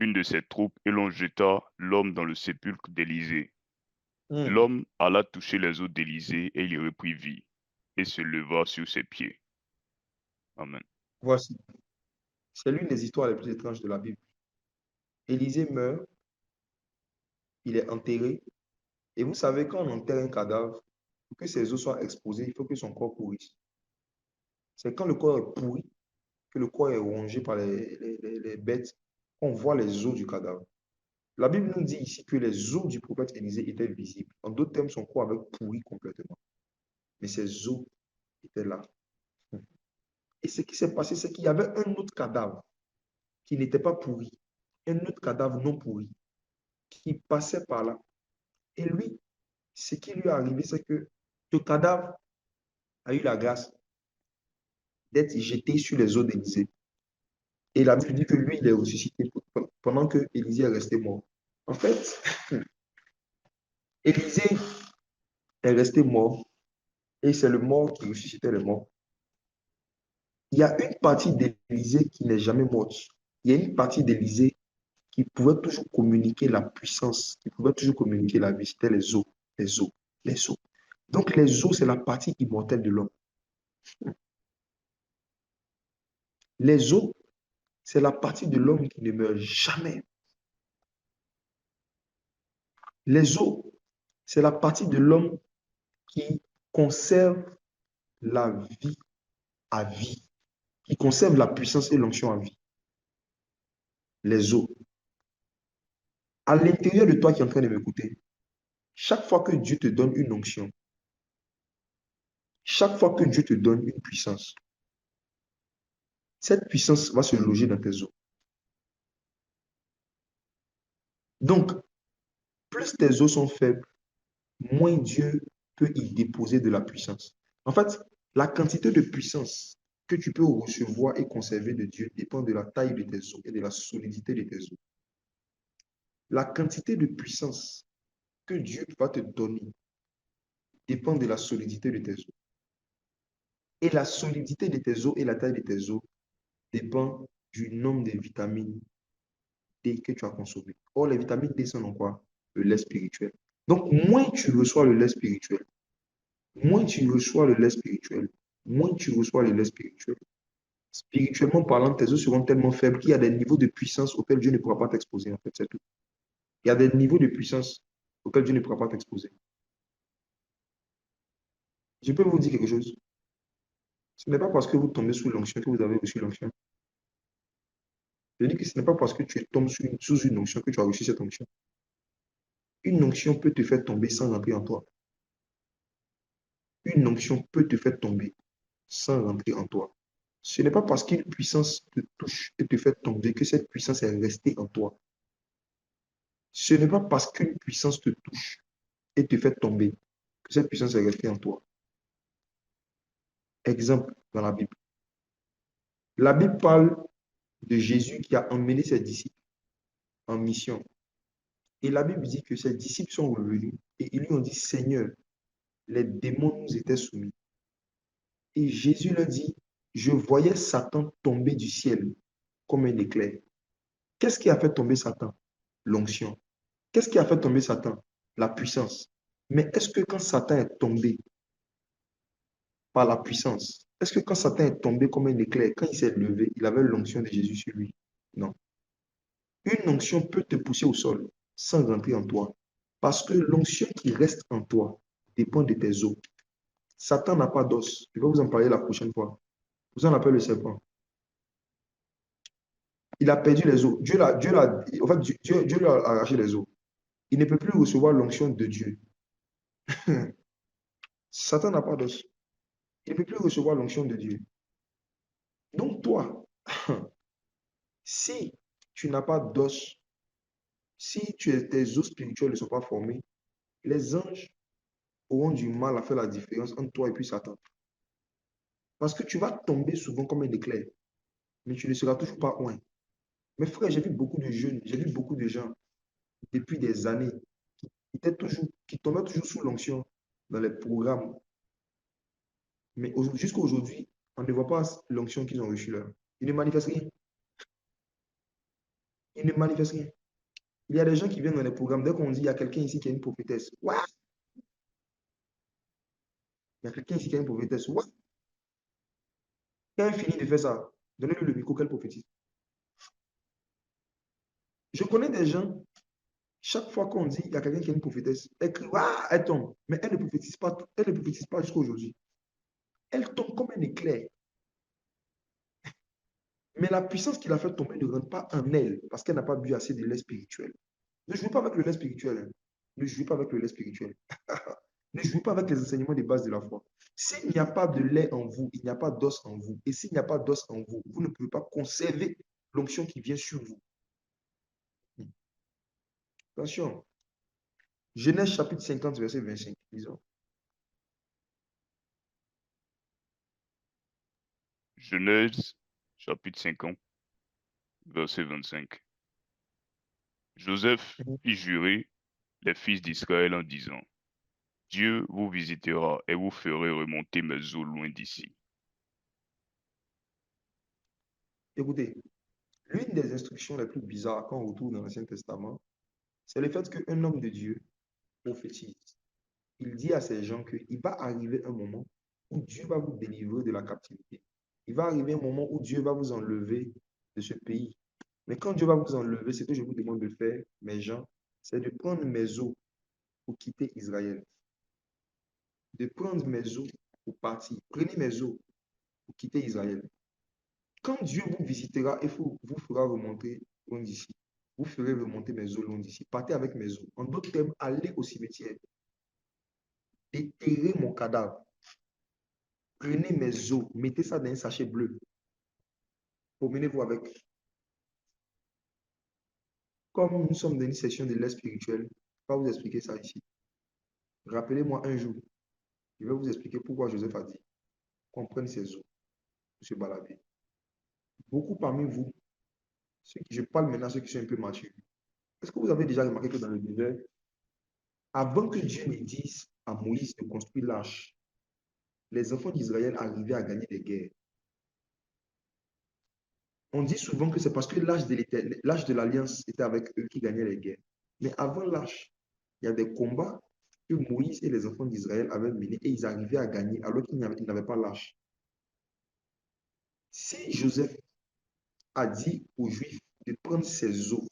une de ces troupes et l'on jeta l'homme dans le sépulcre d'Élisée. Hmm. L'homme alla toucher les os d'Élisée et il y reprit vie et se leva sur ses pieds. Amen. Voici. C'est l'une des histoires les plus étranges de la Bible. Élisée meurt, il est enterré. Et vous savez, quand on enterre un cadavre, pour que ses os soient exposés, il faut que son corps pourrisse. C'est quand le corps est pourri, que le corps est rongé par les bêtes, qu'on voit les os du cadavre. La Bible nous dit ici que les os du prophète Élisée étaient visibles. En d'autres termes, son corps avait pourri complètement. Mais ses os étaient là. Et ce qui s'est passé, c'est qu'il y avait un autre cadavre qui n'était pas pourri. Un autre cadavre non pourri qui passait par là. Et lui, ce qui lui est arrivé, c'est que ce cadavre a eu la grâce d'être jeté sur les eaux d'Élisée. Et la Bible dit que lui, il est ressuscité pendant que Élisée est resté mort. En fait, Élisée est resté mort et c'est le mort qui ressuscitait les morts. Il y a une partie d'Élisée qui n'est jamais morte. Il y a une partie d'Élisée qui pouvait toujours communiquer la puissance, qui pouvait toujours communiquer la vie. C'était les eaux, les eaux, les eaux. Donc les eaux, c'est la partie immortelle de l'homme. Les eaux, c'est la partie de l'homme qui ne meurt jamais. Les eaux, c'est la partie de l'homme qui conserve la vie à vie, qui conserve la puissance et l'onction à vie. Les eaux. À l'intérieur de toi qui est en train de m'écouter, chaque fois que Dieu te donne une onction, chaque fois que Dieu te donne une puissance, cette puissance va se loger dans tes os. Donc, plus tes os sont faibles, moins Dieu peut y déposer de la puissance. En fait, la quantité de puissance que tu peux recevoir et conserver de Dieu dépend de la taille de tes os et de la solidité de tes os. La quantité de puissance que Dieu va te donner dépend de la solidité de tes os. Et la solidité de tes os et la taille de tes os dépend du nombre de vitamines D que tu as consommées. Or, les vitamines D sont en quoi? Le lait spirituel. Donc, moins tu reçois le lait spirituel, moins tu reçois le lait spirituel, moins tu reçois le lait spirituel. Spirituellement parlant, tes os seront tellement faibles qu'il y a des niveaux de puissance auxquels Dieu ne pourra pas t'exposer, en fait, c'est tout. Il y a des niveaux de puissance auxquels Dieu ne pourra pas t'exposer. Je peux vous dire quelque chose. Ce n'est pas parce que vous tombez sous l'onction que vous avez reçu l'onction. Je dis que ce n'est pas parce que tu tombes sous une onction que tu as reçu cette onction. Une onction peut te faire tomber sans rentrer en toi. Une onction peut te faire tomber sans rentrer en toi. Ce n'est pas parce qu'une puissance te touche et te fait tomber que cette puissance est restée en toi. Ce n'est pas parce qu'une puissance te touche et te fait tomber que cette puissance est restée en toi. Exemple dans la Bible. La Bible parle de Jésus qui a emmené ses disciples en mission. Et la Bible dit que ses disciples sont revenus et ils lui ont dit, Seigneur, les démons nous étaient soumis. Et Jésus leur dit, je voyais Satan tomber du ciel comme un éclair. Qu'est-ce qui a fait tomber Satan? L'onction. Qu'est-ce qui a fait tomber Satan? La puissance. Mais est-ce que quand Satan est tombé par la puissance, est-ce que quand Satan est tombé comme un éclair, quand il s'est levé, il avait l'onction de Jésus sur lui? Non. Une onction peut te pousser au sol sans rentrer en toi. Parce que l'onction qui reste en toi dépend de tes os. Satan n'a pas d'os. Je vais vous en parler la prochaine fois. Vous en appelez le serpent. Il a perdu les os. En fait, Dieu lui a arraché les os. Il ne peut plus recevoir l'onction de Dieu. Satan n'a pas d'os. Il ne peut plus recevoir l'onction de Dieu. Donc toi, si tu n'as pas d'os, si tes os spirituels ne sont pas formés, les anges auront du mal à faire la différence entre toi et puis Satan. Parce que tu vas tomber souvent comme un éclair, mais tu ne seras toujours pas loin. Mais frère, j'ai vu beaucoup de jeunes, j'ai vu beaucoup de gens depuis des années qui tombaient toujours sous l'onction dans les programmes. Mais jusqu'à aujourd'hui, on ne voit pas l'onction qu'ils ont reçue là. Ils ne manifestent rien. Ils ne manifestent rien. Il y a des gens qui viennent dans les programmes. Dès qu'on dit il y a quelqu'un ici qui a une prophétesse. What? Il y a quelqu'un ici qui a une prophétesse. What? Quand elle finit de faire ça, donnez-lui le micro qu'elle prophétise. Je connais des gens, chaque fois qu'on dit il y a quelqu'un qui a une prophétesse, elle crie, ah, elle tombe. Mais elle ne prophétise pas jusqu'à aujourd'hui. Elle tombe comme un éclair. Mais la puissance qui l'a fait tomber ne rentre pas en elle parce qu'elle n'a pas bu assez de lait spirituel. Ne jouez pas avec le lait spirituel. Hein. Ne jouez pas avec le lait spirituel. Ne jouez pas avec les enseignements de base de la foi. S'il n'y a pas de lait en vous, il n'y a pas d'os en vous. Et s'il n'y a pas d'os en vous, vous ne pouvez pas conserver l'onction qui vient sur vous. Attention. Genèse chapitre 50, verset 25. Disons. Genèse, chapitre 50, verset 25. Joseph fit jurer les fils d'Israël en disant, Dieu vous visitera et vous ferez remonter mes eaux loin d'ici. Écoutez, l'une des instructions les plus bizarres qu'on retrouve dans l'Ancien Testament, c'est le fait qu'un homme de Dieu prophétise. Il dit à ces gens qu'il va arriver un moment où Dieu va vous délivrer de la captivité. Il va arriver un moment où Dieu va vous enlever de ce pays. Mais quand Dieu va vous enlever, ce que je vous demande de faire, mes gens, c'est de prendre mes eaux pour quitter Israël. De prendre mes eaux pour partir. Prenez mes eaux pour quitter Israël. Quand Dieu vous visitera et vous fera remonter loin d'ici, vous ferez remonter mes eaux loin d'ici. Partez avec mes eaux. En d'autres termes, allez au cimetière. Déterrez mon cadavre. Prenez mes os, mettez ça dans un sachet bleu. Promenez-vous avec. Comme nous sommes dans une session de l'aide spirituelle, je vais vous expliquer ça ici. Rappelez-moi un jour, je vais vous expliquer pourquoi Joseph a dit qu'on prenne ses os pour se balader. Beaucoup parmi vous, je parle maintenant à ceux qui sont un peu matures. Est-ce que vous avez déjà remarqué que dans le désert, avant que Dieu ne dise à Moïse de construire l'arche, les enfants d'Israël arrivaient à gagner des guerres. On dit souvent que c'est parce que l'âge de l'alliance était avec eux qui gagnaient les guerres. Mais avant l'âge, il y a des combats que Moïse et les enfants d'Israël avaient menés et ils arrivaient à gagner alors qu'ils n'avaient pas l'âge. Si Joseph a dit aux Juifs de prendre ses eaux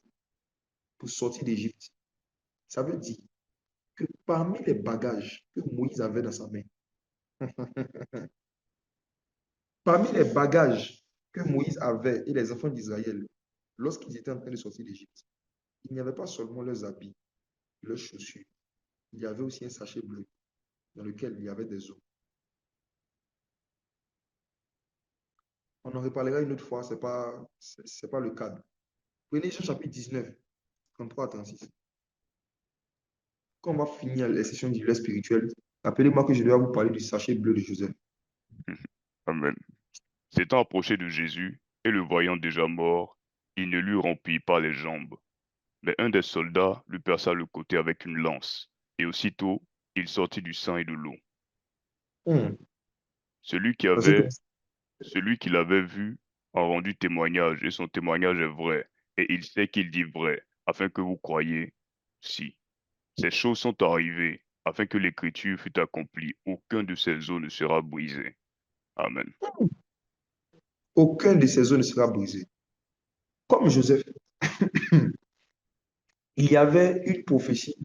pour sortir d'Égypte, ça veut dire que parmi les bagages que Moïse avait dans sa main, parmi les bagages que Moïse avait et les enfants d'Israël, lorsqu'ils étaient en train de sortir d'Égypte, il n'y avait pas seulement leurs habits, leurs chaussures, il y avait aussi un sachet bleu dans lequel il y avait des eaux. On en reparlera une autre fois, c'est pas le cadre. Prenez Jean chapitre 19, 33 à 36. Quand on va finir les sessions du lait spirituel, rappelez-moi que je dois vous parler du sachet bleu de Joseph. Amen. S'étant approché de Jésus et le voyant déjà mort, il ne lui rompit pas les jambes. Mais un des soldats lui perça le côté avec une lance, et aussitôt il sortit du sang et de l'eau. Hmm. Celui qui Vas-y, avait, celui qui l'avait vu a rendu témoignage, et son témoignage est vrai, et il sait qu'il dit vrai, afin que vous croyiez. Si ces choses sont arrivées, afin que l'écriture fût accomplie, aucun de ces os ne sera brisé. Amen. aucun de ces os ne sera brisé. Comme Joseph, il y avait une prophétie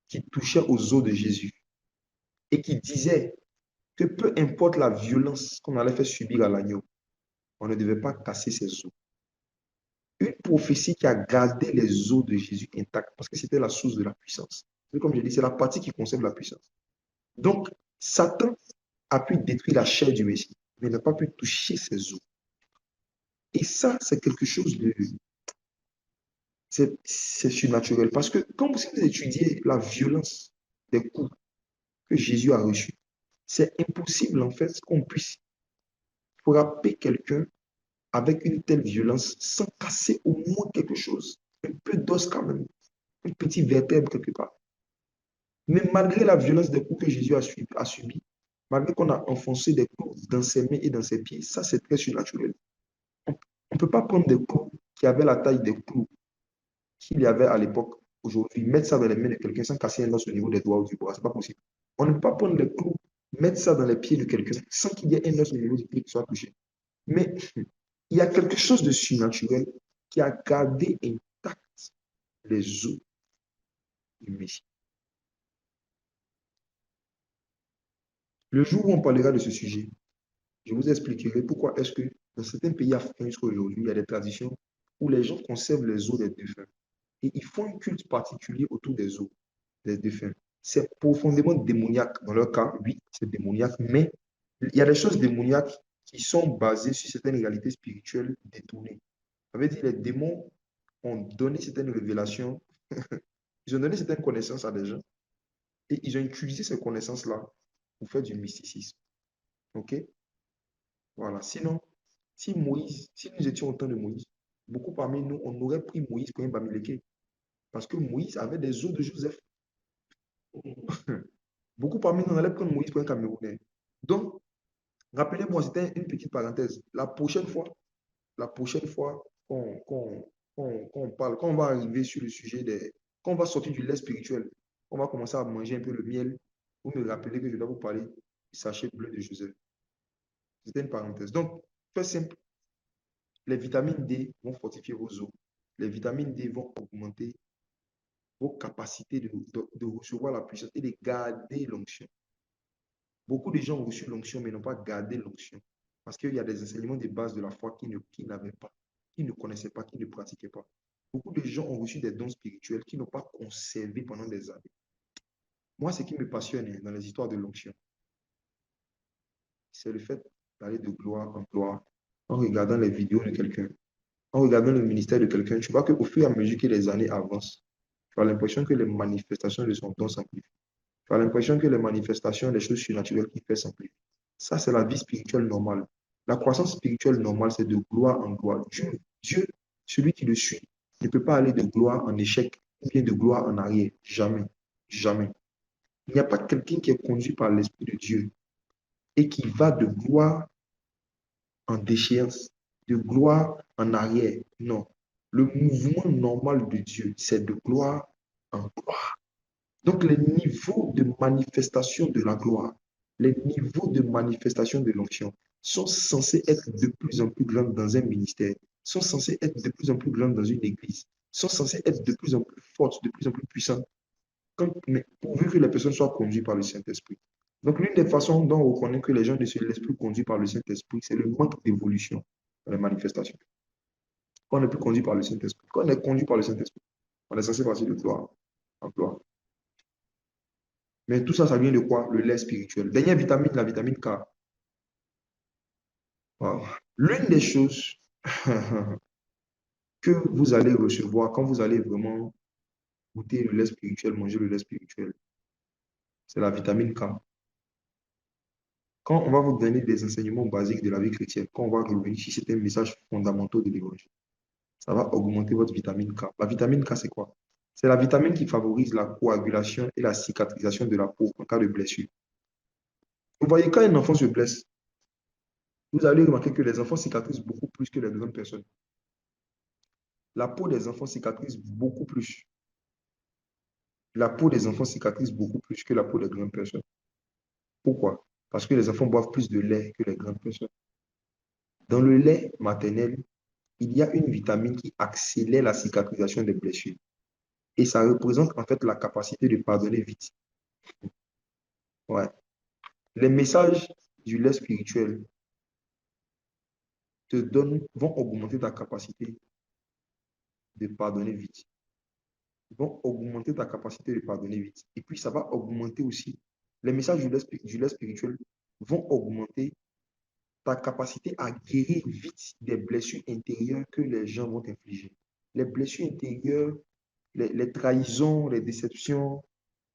qui touchait aux os de Jésus et qui disait que peu importe la violence qu'on allait faire subir à l'agneau, on ne devait pas casser ses os. Une prophétie qui a gardé les os de Jésus intacts parce que c'était la source de la puissance. Comme je dis, c'est la partie qui conserve la puissance. Donc, Satan a pu détruire la chair du Messie, mais il n'a pas pu toucher ses os. Et ça, c'est quelque chose de... C'est surnaturel. Parce que quand vous étudiez la violence des coups que Jésus a reçus, c'est impossible, en fait, qu'on puisse frapper quelqu'un avec une telle violence sans casser au moins quelque chose. Un peu d'os quand même, un petit vertèbre quelque part. Mais malgré la violence des coups que Jésus a subi, malgré qu'on a enfoncé des coups dans ses mains et dans ses pieds, ça c'est très surnaturel. On ne peut pas prendre des coups qui avaient la taille des coups qu'il y avait à l'époque, aujourd'hui, mettre ça dans les mains de quelqu'un sans casser un os au niveau des doigts ou du bras, c'est pas possible. On ne peut pas prendre des coups, mettre ça dans les pieds de quelqu'un sans qu'il y ait un os au niveau du pied qui soit touché. Mais il y a quelque chose de surnaturel qui a gardé intact les os du Messie. Le jour où on parlera de ce sujet, je vous expliquerai pourquoi est-ce que dans certains pays africains jusqu'à aujourd'hui, il y a des traditions où les gens conservent les os des défunts. Et ils font un culte particulier autour des os des défunts. C'est profondément démoniaque. Dans leur cas, oui, c'est démoniaque, mais il y a des choses démoniaques qui sont basées sur certaines réalités spirituelles détournées. Ça veut dire que les démons ont donné certaines révélations, ils ont donné certaines connaissances à des gens et ils ont utilisé ces connaissances-là pour faire du mysticisme. OK? Voilà. Sinon, si nous étions au temps de Moïse, beaucoup parmi nous, on aurait pris Moïse pour un Bamileke. Parce que Moïse avait des os de Joseph. Beaucoup parmi nous, on allait prendre Moïse pour un Camerounais. Donc, rappelez-moi, c'était une petite parenthèse. La prochaine fois qu'on parle, quand on va arriver sur le sujet des... Quand on va sortir du lait spirituel, on va commencer à manger un peu le miel. Vous me rappelez que je dois vous parler du sachet bleu de Joseph. C'était une parenthèse. Donc, très simple. Les vitamines D vont fortifier vos os. Les vitamines D vont augmenter vos capacités de recevoir la puissance et de garder l'onction. Beaucoup de gens ont reçu l'onction mais n'ont pas gardé l'onction. Parce qu'il y a des enseignements de base de la foi qui n'avaient pas, qui ne connaissaient pas, qui ne pratiquaient pas. Beaucoup de gens ont reçu des dons spirituels qui n'ont pas conservé pendant des années. Moi, ce qui me passionne dans les histoires de l'onction, c'est le fait d'aller de gloire en gloire en regardant les vidéos de quelqu'un, en regardant le ministère de quelqu'un. Tu vois qu'au fur et à mesure que les années avancent, tu as l'impression que les manifestations de son don s'amplifient. Tu as l'impression que les manifestations, les choses surnaturelles qu'il fait s'amplifient. Ça, c'est la vie spirituelle normale. La croissance spirituelle normale, c'est de gloire en gloire. Dieu, celui qui le suit, ne peut pas aller de gloire en échec ou bien de gloire en arrière. Jamais. Jamais. Il n'y a pas quelqu'un qui est conduit par l'Esprit de Dieu et qui va de gloire en déchéance, de gloire en arrière. Non. Le mouvement normal de Dieu, c'est de gloire en gloire. Donc, les niveaux de manifestation de la gloire, les niveaux de manifestation de l'onction sont censés être de plus en plus grands dans un ministère, sont censés être de plus en plus grands dans une église, sont censés être de plus en plus fortes, de plus en plus puissantes, mais pourvu que les personnes soient conduites par le Saint-Esprit. Donc, l'une des façons dont on reconnaît que les gens ne se laissent plus conduire par le Saint-Esprit, c'est le manque d'évolution dans les manifestations. Quand on n'est plus conduit par le Saint-Esprit, quand on est conduit par le Saint-Esprit, on est censé passer de gloire en gloire. Mais tout ça, ça vient de quoi? Le lait spirituel. Dernière vitamine, la vitamine K. Wow. L'une des choses que vous allez recevoir quand vous allez vraiment goûter le lait spirituel, manger le lait spirituel, c'est la vitamine K. Quand on va vous donner des enseignements basiques de la vie chrétienne, quand on va revenir sur certains messages fondamentaux de l'évangile, ça va augmenter votre vitamine K. La vitamine K, c'est quoi? C'est la vitamine qui favorise la coagulation et la cicatrisation de la peau en cas de blessure. Vous voyez, quand un enfant se blesse, vous allez remarquer que les enfants cicatrisent beaucoup plus que les grandes personnes. La peau des enfants cicatrise beaucoup plus. La peau des enfants cicatrise beaucoup plus que la peau des grandes personnes. Pourquoi? Parce que les enfants boivent plus de lait que les grandes personnes. Dans le lait maternel, il y a une vitamine qui accélère la cicatrisation des blessures. Et ça représente en fait la capacité de pardonner vite. Ouais. Les messages du lait spirituel vont augmenter ta capacité de pardonner vite. Vont augmenter ta capacité de pardonner vite. Et puis, ça va augmenter aussi, les messages du lait spirituel vont augmenter ta capacité à guérir vite des blessures intérieures que les gens vont t'infliger. Les blessures intérieures, les trahisons, les déceptions,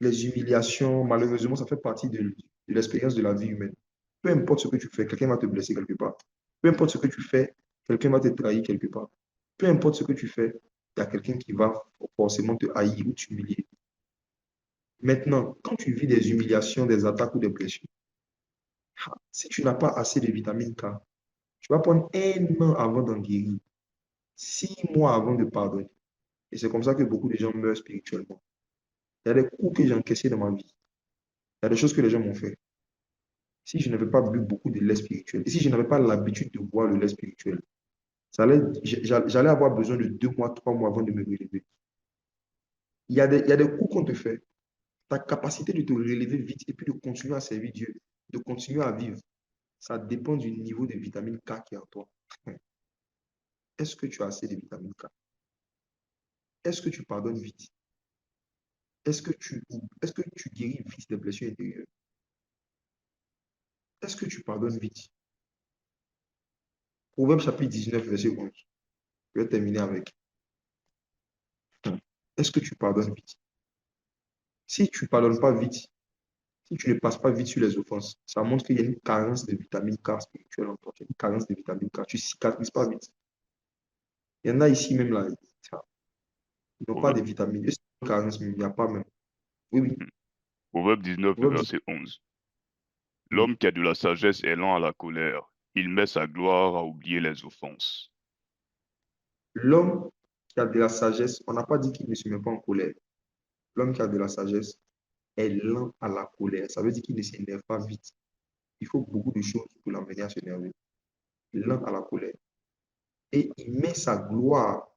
les humiliations, malheureusement, ça fait partie de l'expérience de la vie humaine. Peu importe ce que tu fais, quelqu'un va te blesser quelque part. Peu importe ce que tu fais, quelqu'un va te trahir quelque part. Peu importe ce que tu fais, il y a quelqu'un qui va forcément te haïr ou t'humilier. Maintenant, quand tu vis des humiliations, des attaques ou des blessures, si tu n'as pas assez de vitamine K, tu vas prendre 1 an avant d'en guérir, 6 mois avant de pardonner. Et c'est comme ça que beaucoup de gens meurent spirituellement. Il y a des coups que j'ai encaissés dans ma vie. Il y a des choses que les gens m'ont fait. Si je n'avais pas bu beaucoup de lait spirituel, et si je n'avais pas l'habitude de boire le lait spirituel, j'allais avoir besoin de 2 mois, 3 mois avant de me relever. Il y a des coups qu'on te fait. Ta capacité de te relever vite et puis de continuer à servir Dieu, de continuer à vivre, ça dépend du niveau de vitamine K qui est en toi. Est-ce que tu as assez de vitamine K? Est-ce que tu pardonnes vite? Est-ce que tu guéris vite des blessures intérieures? Est-ce que tu pardonnes vite? Proverbe chapitre 19, verset 11. Je vais terminer avec. Est-ce que tu pardonnes vite? Si tu ne pardonnes pas vite, si tu ne passes pas vite sur les offenses, ça montre qu'il y a une carence de vitamine K spirituelle en toi. Tu as une carence de vitamine K. Tu ne cicatrises pas vite. Il y en a ici même là, ils n'ont pas Proverbe, de vitamines. C'est une carence, mais il n'y a pas même. Oui, oui. Proverbe 19, Proverbe dit, verset 11. oui. L'homme qui a de la sagesse est lent à la colère. Il met sa gloire à oublier les offenses. L'homme qui a de la sagesse, on n'a pas dit qu'il ne se met pas en colère. L'homme qui a de la sagesse est lent à la colère. Ça veut dire qu'il ne s'énerve pas vite. Il faut beaucoup de choses pour l'amener à s'énerver. Lent à la colère. Et il met sa gloire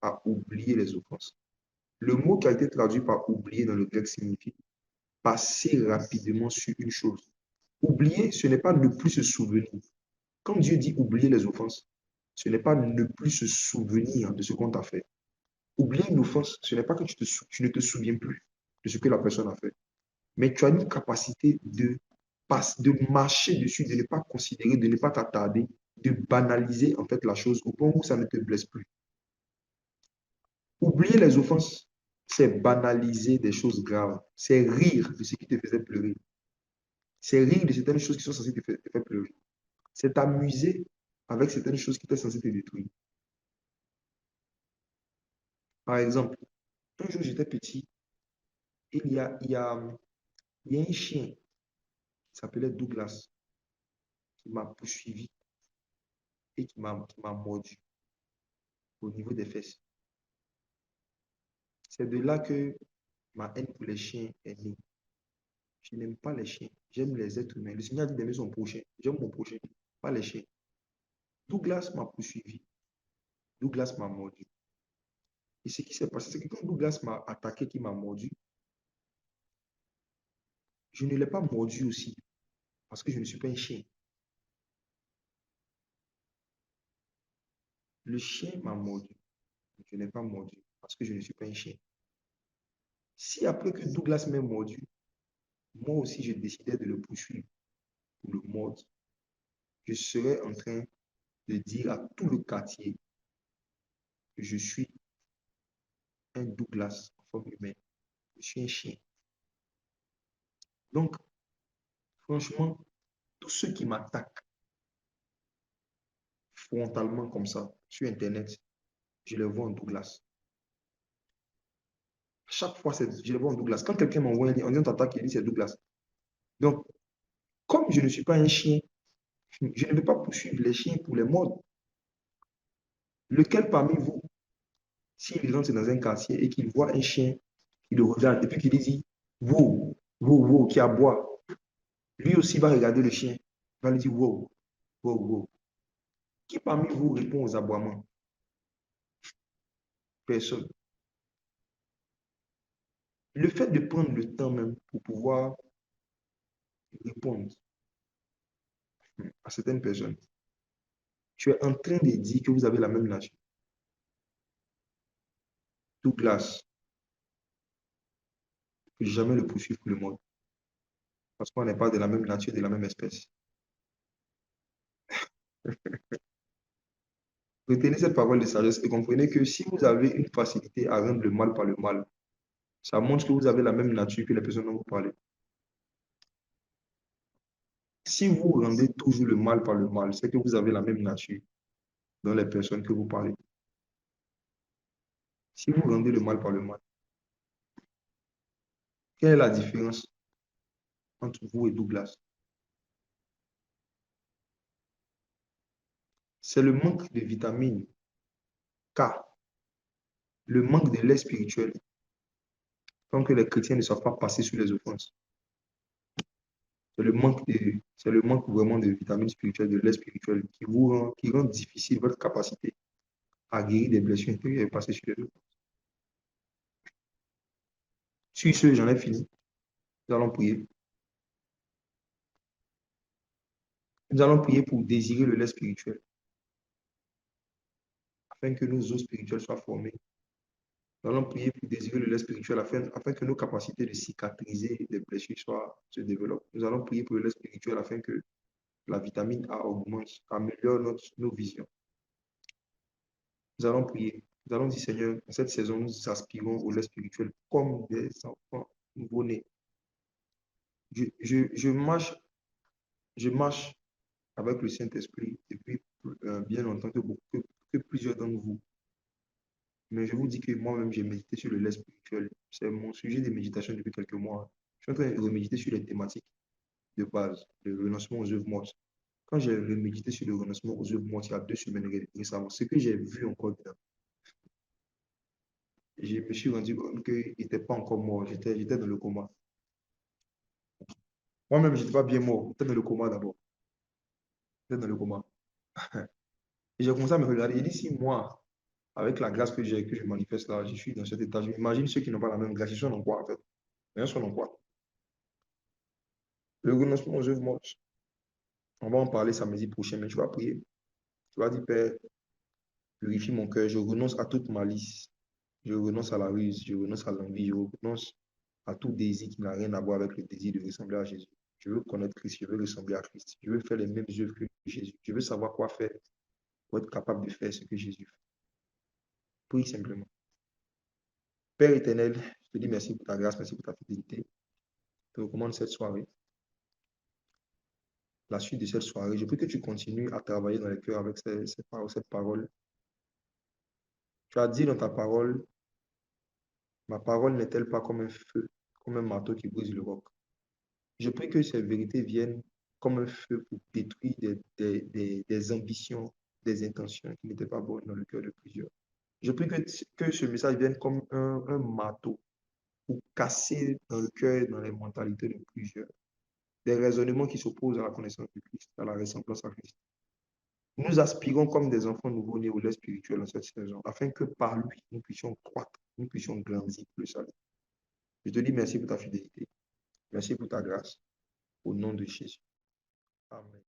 à oublier les offenses. Le mot qui a été traduit par oublier dans le grec signifie passer rapidement sur une chose. Oublier, ce n'est pas ne plus se souvenir. Quand Dieu dit oublier les offenses, ce n'est pas ne plus se souvenir de ce qu'on t'a fait. Oublier une offense, ce n'est pas que tu ne te souviens plus de ce que la personne a fait, mais tu as une capacité de marcher dessus, de ne pas considérer, de ne pas t'attarder, de banaliser en fait la chose au point où ça ne te blesse plus. Oublier les offenses, c'est banaliser des choses graves, c'est rire de ce qui te faisait pleurer, c'est rire de certaines choses qui sont censées te faire pleurer, c'est t'amuser avec certaines choses qui étaient censées te détruire. Par exemple, un jour j'étais petit, il y a un chien qui s'appelait Douglas qui m'a poursuivi et qui m'a mordu au niveau des fesses. C'est de là que ma haine pour les chiens est née. Je n'aime pas les chiens, j'aime les êtres humains. Le Seigneur dit d'aimer son prochain. J'aime mon prochain, pas les chiens. Douglas m'a poursuivi. Douglas m'a mordu. Et ce qui s'est passé, c'est que quand Douglas m'a attaqué, qui m'a mordu, je ne l'ai pas mordu aussi parce que je ne suis pas un chien. Le chien m'a mordu. Je n'ai pas mordu parce que je ne suis pas un chien. Si après que Douglas m'ait mordu, moi aussi je décidais de le poursuivre pour le mordre, je serais en train de dire à tout le quartier que je suis un Douglas en forme humaine. Je suis un chien. Donc, franchement, tous ceux qui m'attaquent frontalement comme ça sur Internet, je les vois en Douglas. Chaque fois, je les vois en Douglas. Quand quelqu'un m'envoie un lien, on dit on t'attaque, il dit c'est Douglas. Donc, comme je ne suis pas un chien, je ne vais pas poursuivre les chiens pour les mordre. Lequel parmi vous, s'il rentre dans un quartier et qu'il voit un chien, il le regarde et puis qu'il dit, wow, wow, wow, qui aboie, lui aussi va regarder le chien, va lui dire, wow, wow, wow. Qui parmi vous répond aux aboiements? Personne. Le fait de prendre le temps même pour pouvoir répondre à certaines personnes, tu es en train de dire que vous avez la même nature. Douglas, ne faut jamais le poursuivre pour le monde. Parce qu'on n'est pas de la même nature, de la même espèce. Retenez cette parole de sagesse et comprenez que si vous avez une facilité à rendre le mal par le mal, ça montre que vous avez la même nature que les personnes dont vous parlez. Si vous rendez toujours le mal par le mal, c'est que vous avez la même nature dans les personnes que vous parlez. Si vous rendez le mal par le mal, quelle est la différence entre vous et Douglas? C'est le manque de vitamine K, le manque de lait spirituel, tant que les chrétiens ne savent pas passer sur les offenses. C'est le manque vraiment de vitamines spirituelles, de lait spirituel qui rend difficile votre capacité à guérir des blessures intérieures et passer sur les offenses. Sur ce, j'en ai fini. Nous allons prier. Nous allons prier pour désirer le lait spirituel, afin que nos os spirituels soient formés. Nous allons prier pour désirer le lait spirituel afin que nos capacités de cicatriser des blessures se développent. Nous allons prier pour le lait spirituel afin que la vitamine A augmente, améliore nos visions. Nous allons prier. Nous allons dire, Seigneur, en cette saison, nous aspirons au lait spirituel comme des enfants nouveau-nés. Je marche avec le Saint-Esprit depuis bien longtemps que plusieurs d'entre vous. Mais je vous dis que moi-même, j'ai médité sur le lait spirituel. C'est mon sujet de méditation depuis quelques mois. Je suis en train de méditer sur les thématiques de base, le renoncement aux œuvres mortes. Quand j'ai médité sur le renoncement aux œuvres mortes il y a 2 semaines récemment, ce que j'ai vu encore dedans, je me suis rendu compte qu'il n'était pas encore mort. J'étais dans le coma. Moi-même, je n'étais pas bien mort. J'étais dans le coma d'abord. J'étais dans le coma. Et j'ai commencé à me regarder. J'ai dit, si moi, avec la grâce que j'ai, que je manifeste là, je suis dans cet état, je m'imagine ceux qui n'ont pas la même grâce. Ils sont dans quoi, en fait? Ils sont dans quoi? Le renoncement aux œuvres mortes. On va en parler samedi prochain, mais tu vas prier. Tu vas dire, Père, purifie mon cœur. Je renonce à toute malice. Je renonce à la ruse. Je renonce à l'envie. Je renonce à tout désir qui n'a rien à voir avec le désir de ressembler à Jésus. Je veux connaître Christ. Je veux ressembler à Christ. Je veux faire les mêmes œuvres que Jésus. Je veux savoir quoi faire pour être capable de faire ce que Jésus fait. Prie simplement. Père éternel, je te dis merci pour ta grâce, merci pour ta fidélité. Je te recommande cette soirée, la suite de cette soirée. Je prie que tu continues à travailler dans les cœurs avec cette parole. Tu as dit dans ta parole, ma parole n'est-elle pas comme un feu, comme un marteau qui brise le roc. Je prie que ces vérités viennent comme un feu pour détruire des ambitions, des intentions qui n'étaient pas bonnes dans le cœur de plusieurs. Je prie que ce message vienne comme un marteau pour casser dans le cœur, dans les mentalités de plusieurs, des raisonnements qui s'opposent à la connaissance de Christ, à la ressemblance à Christ. Nous aspirons comme des enfants nouveau-nés au lait spirituel en cette saison, afin que par lui, nous puissions croître, nous puissions grandir pour le salut. Je te dis merci pour ta fidélité. Merci pour ta grâce. Au nom de Jésus. Amen.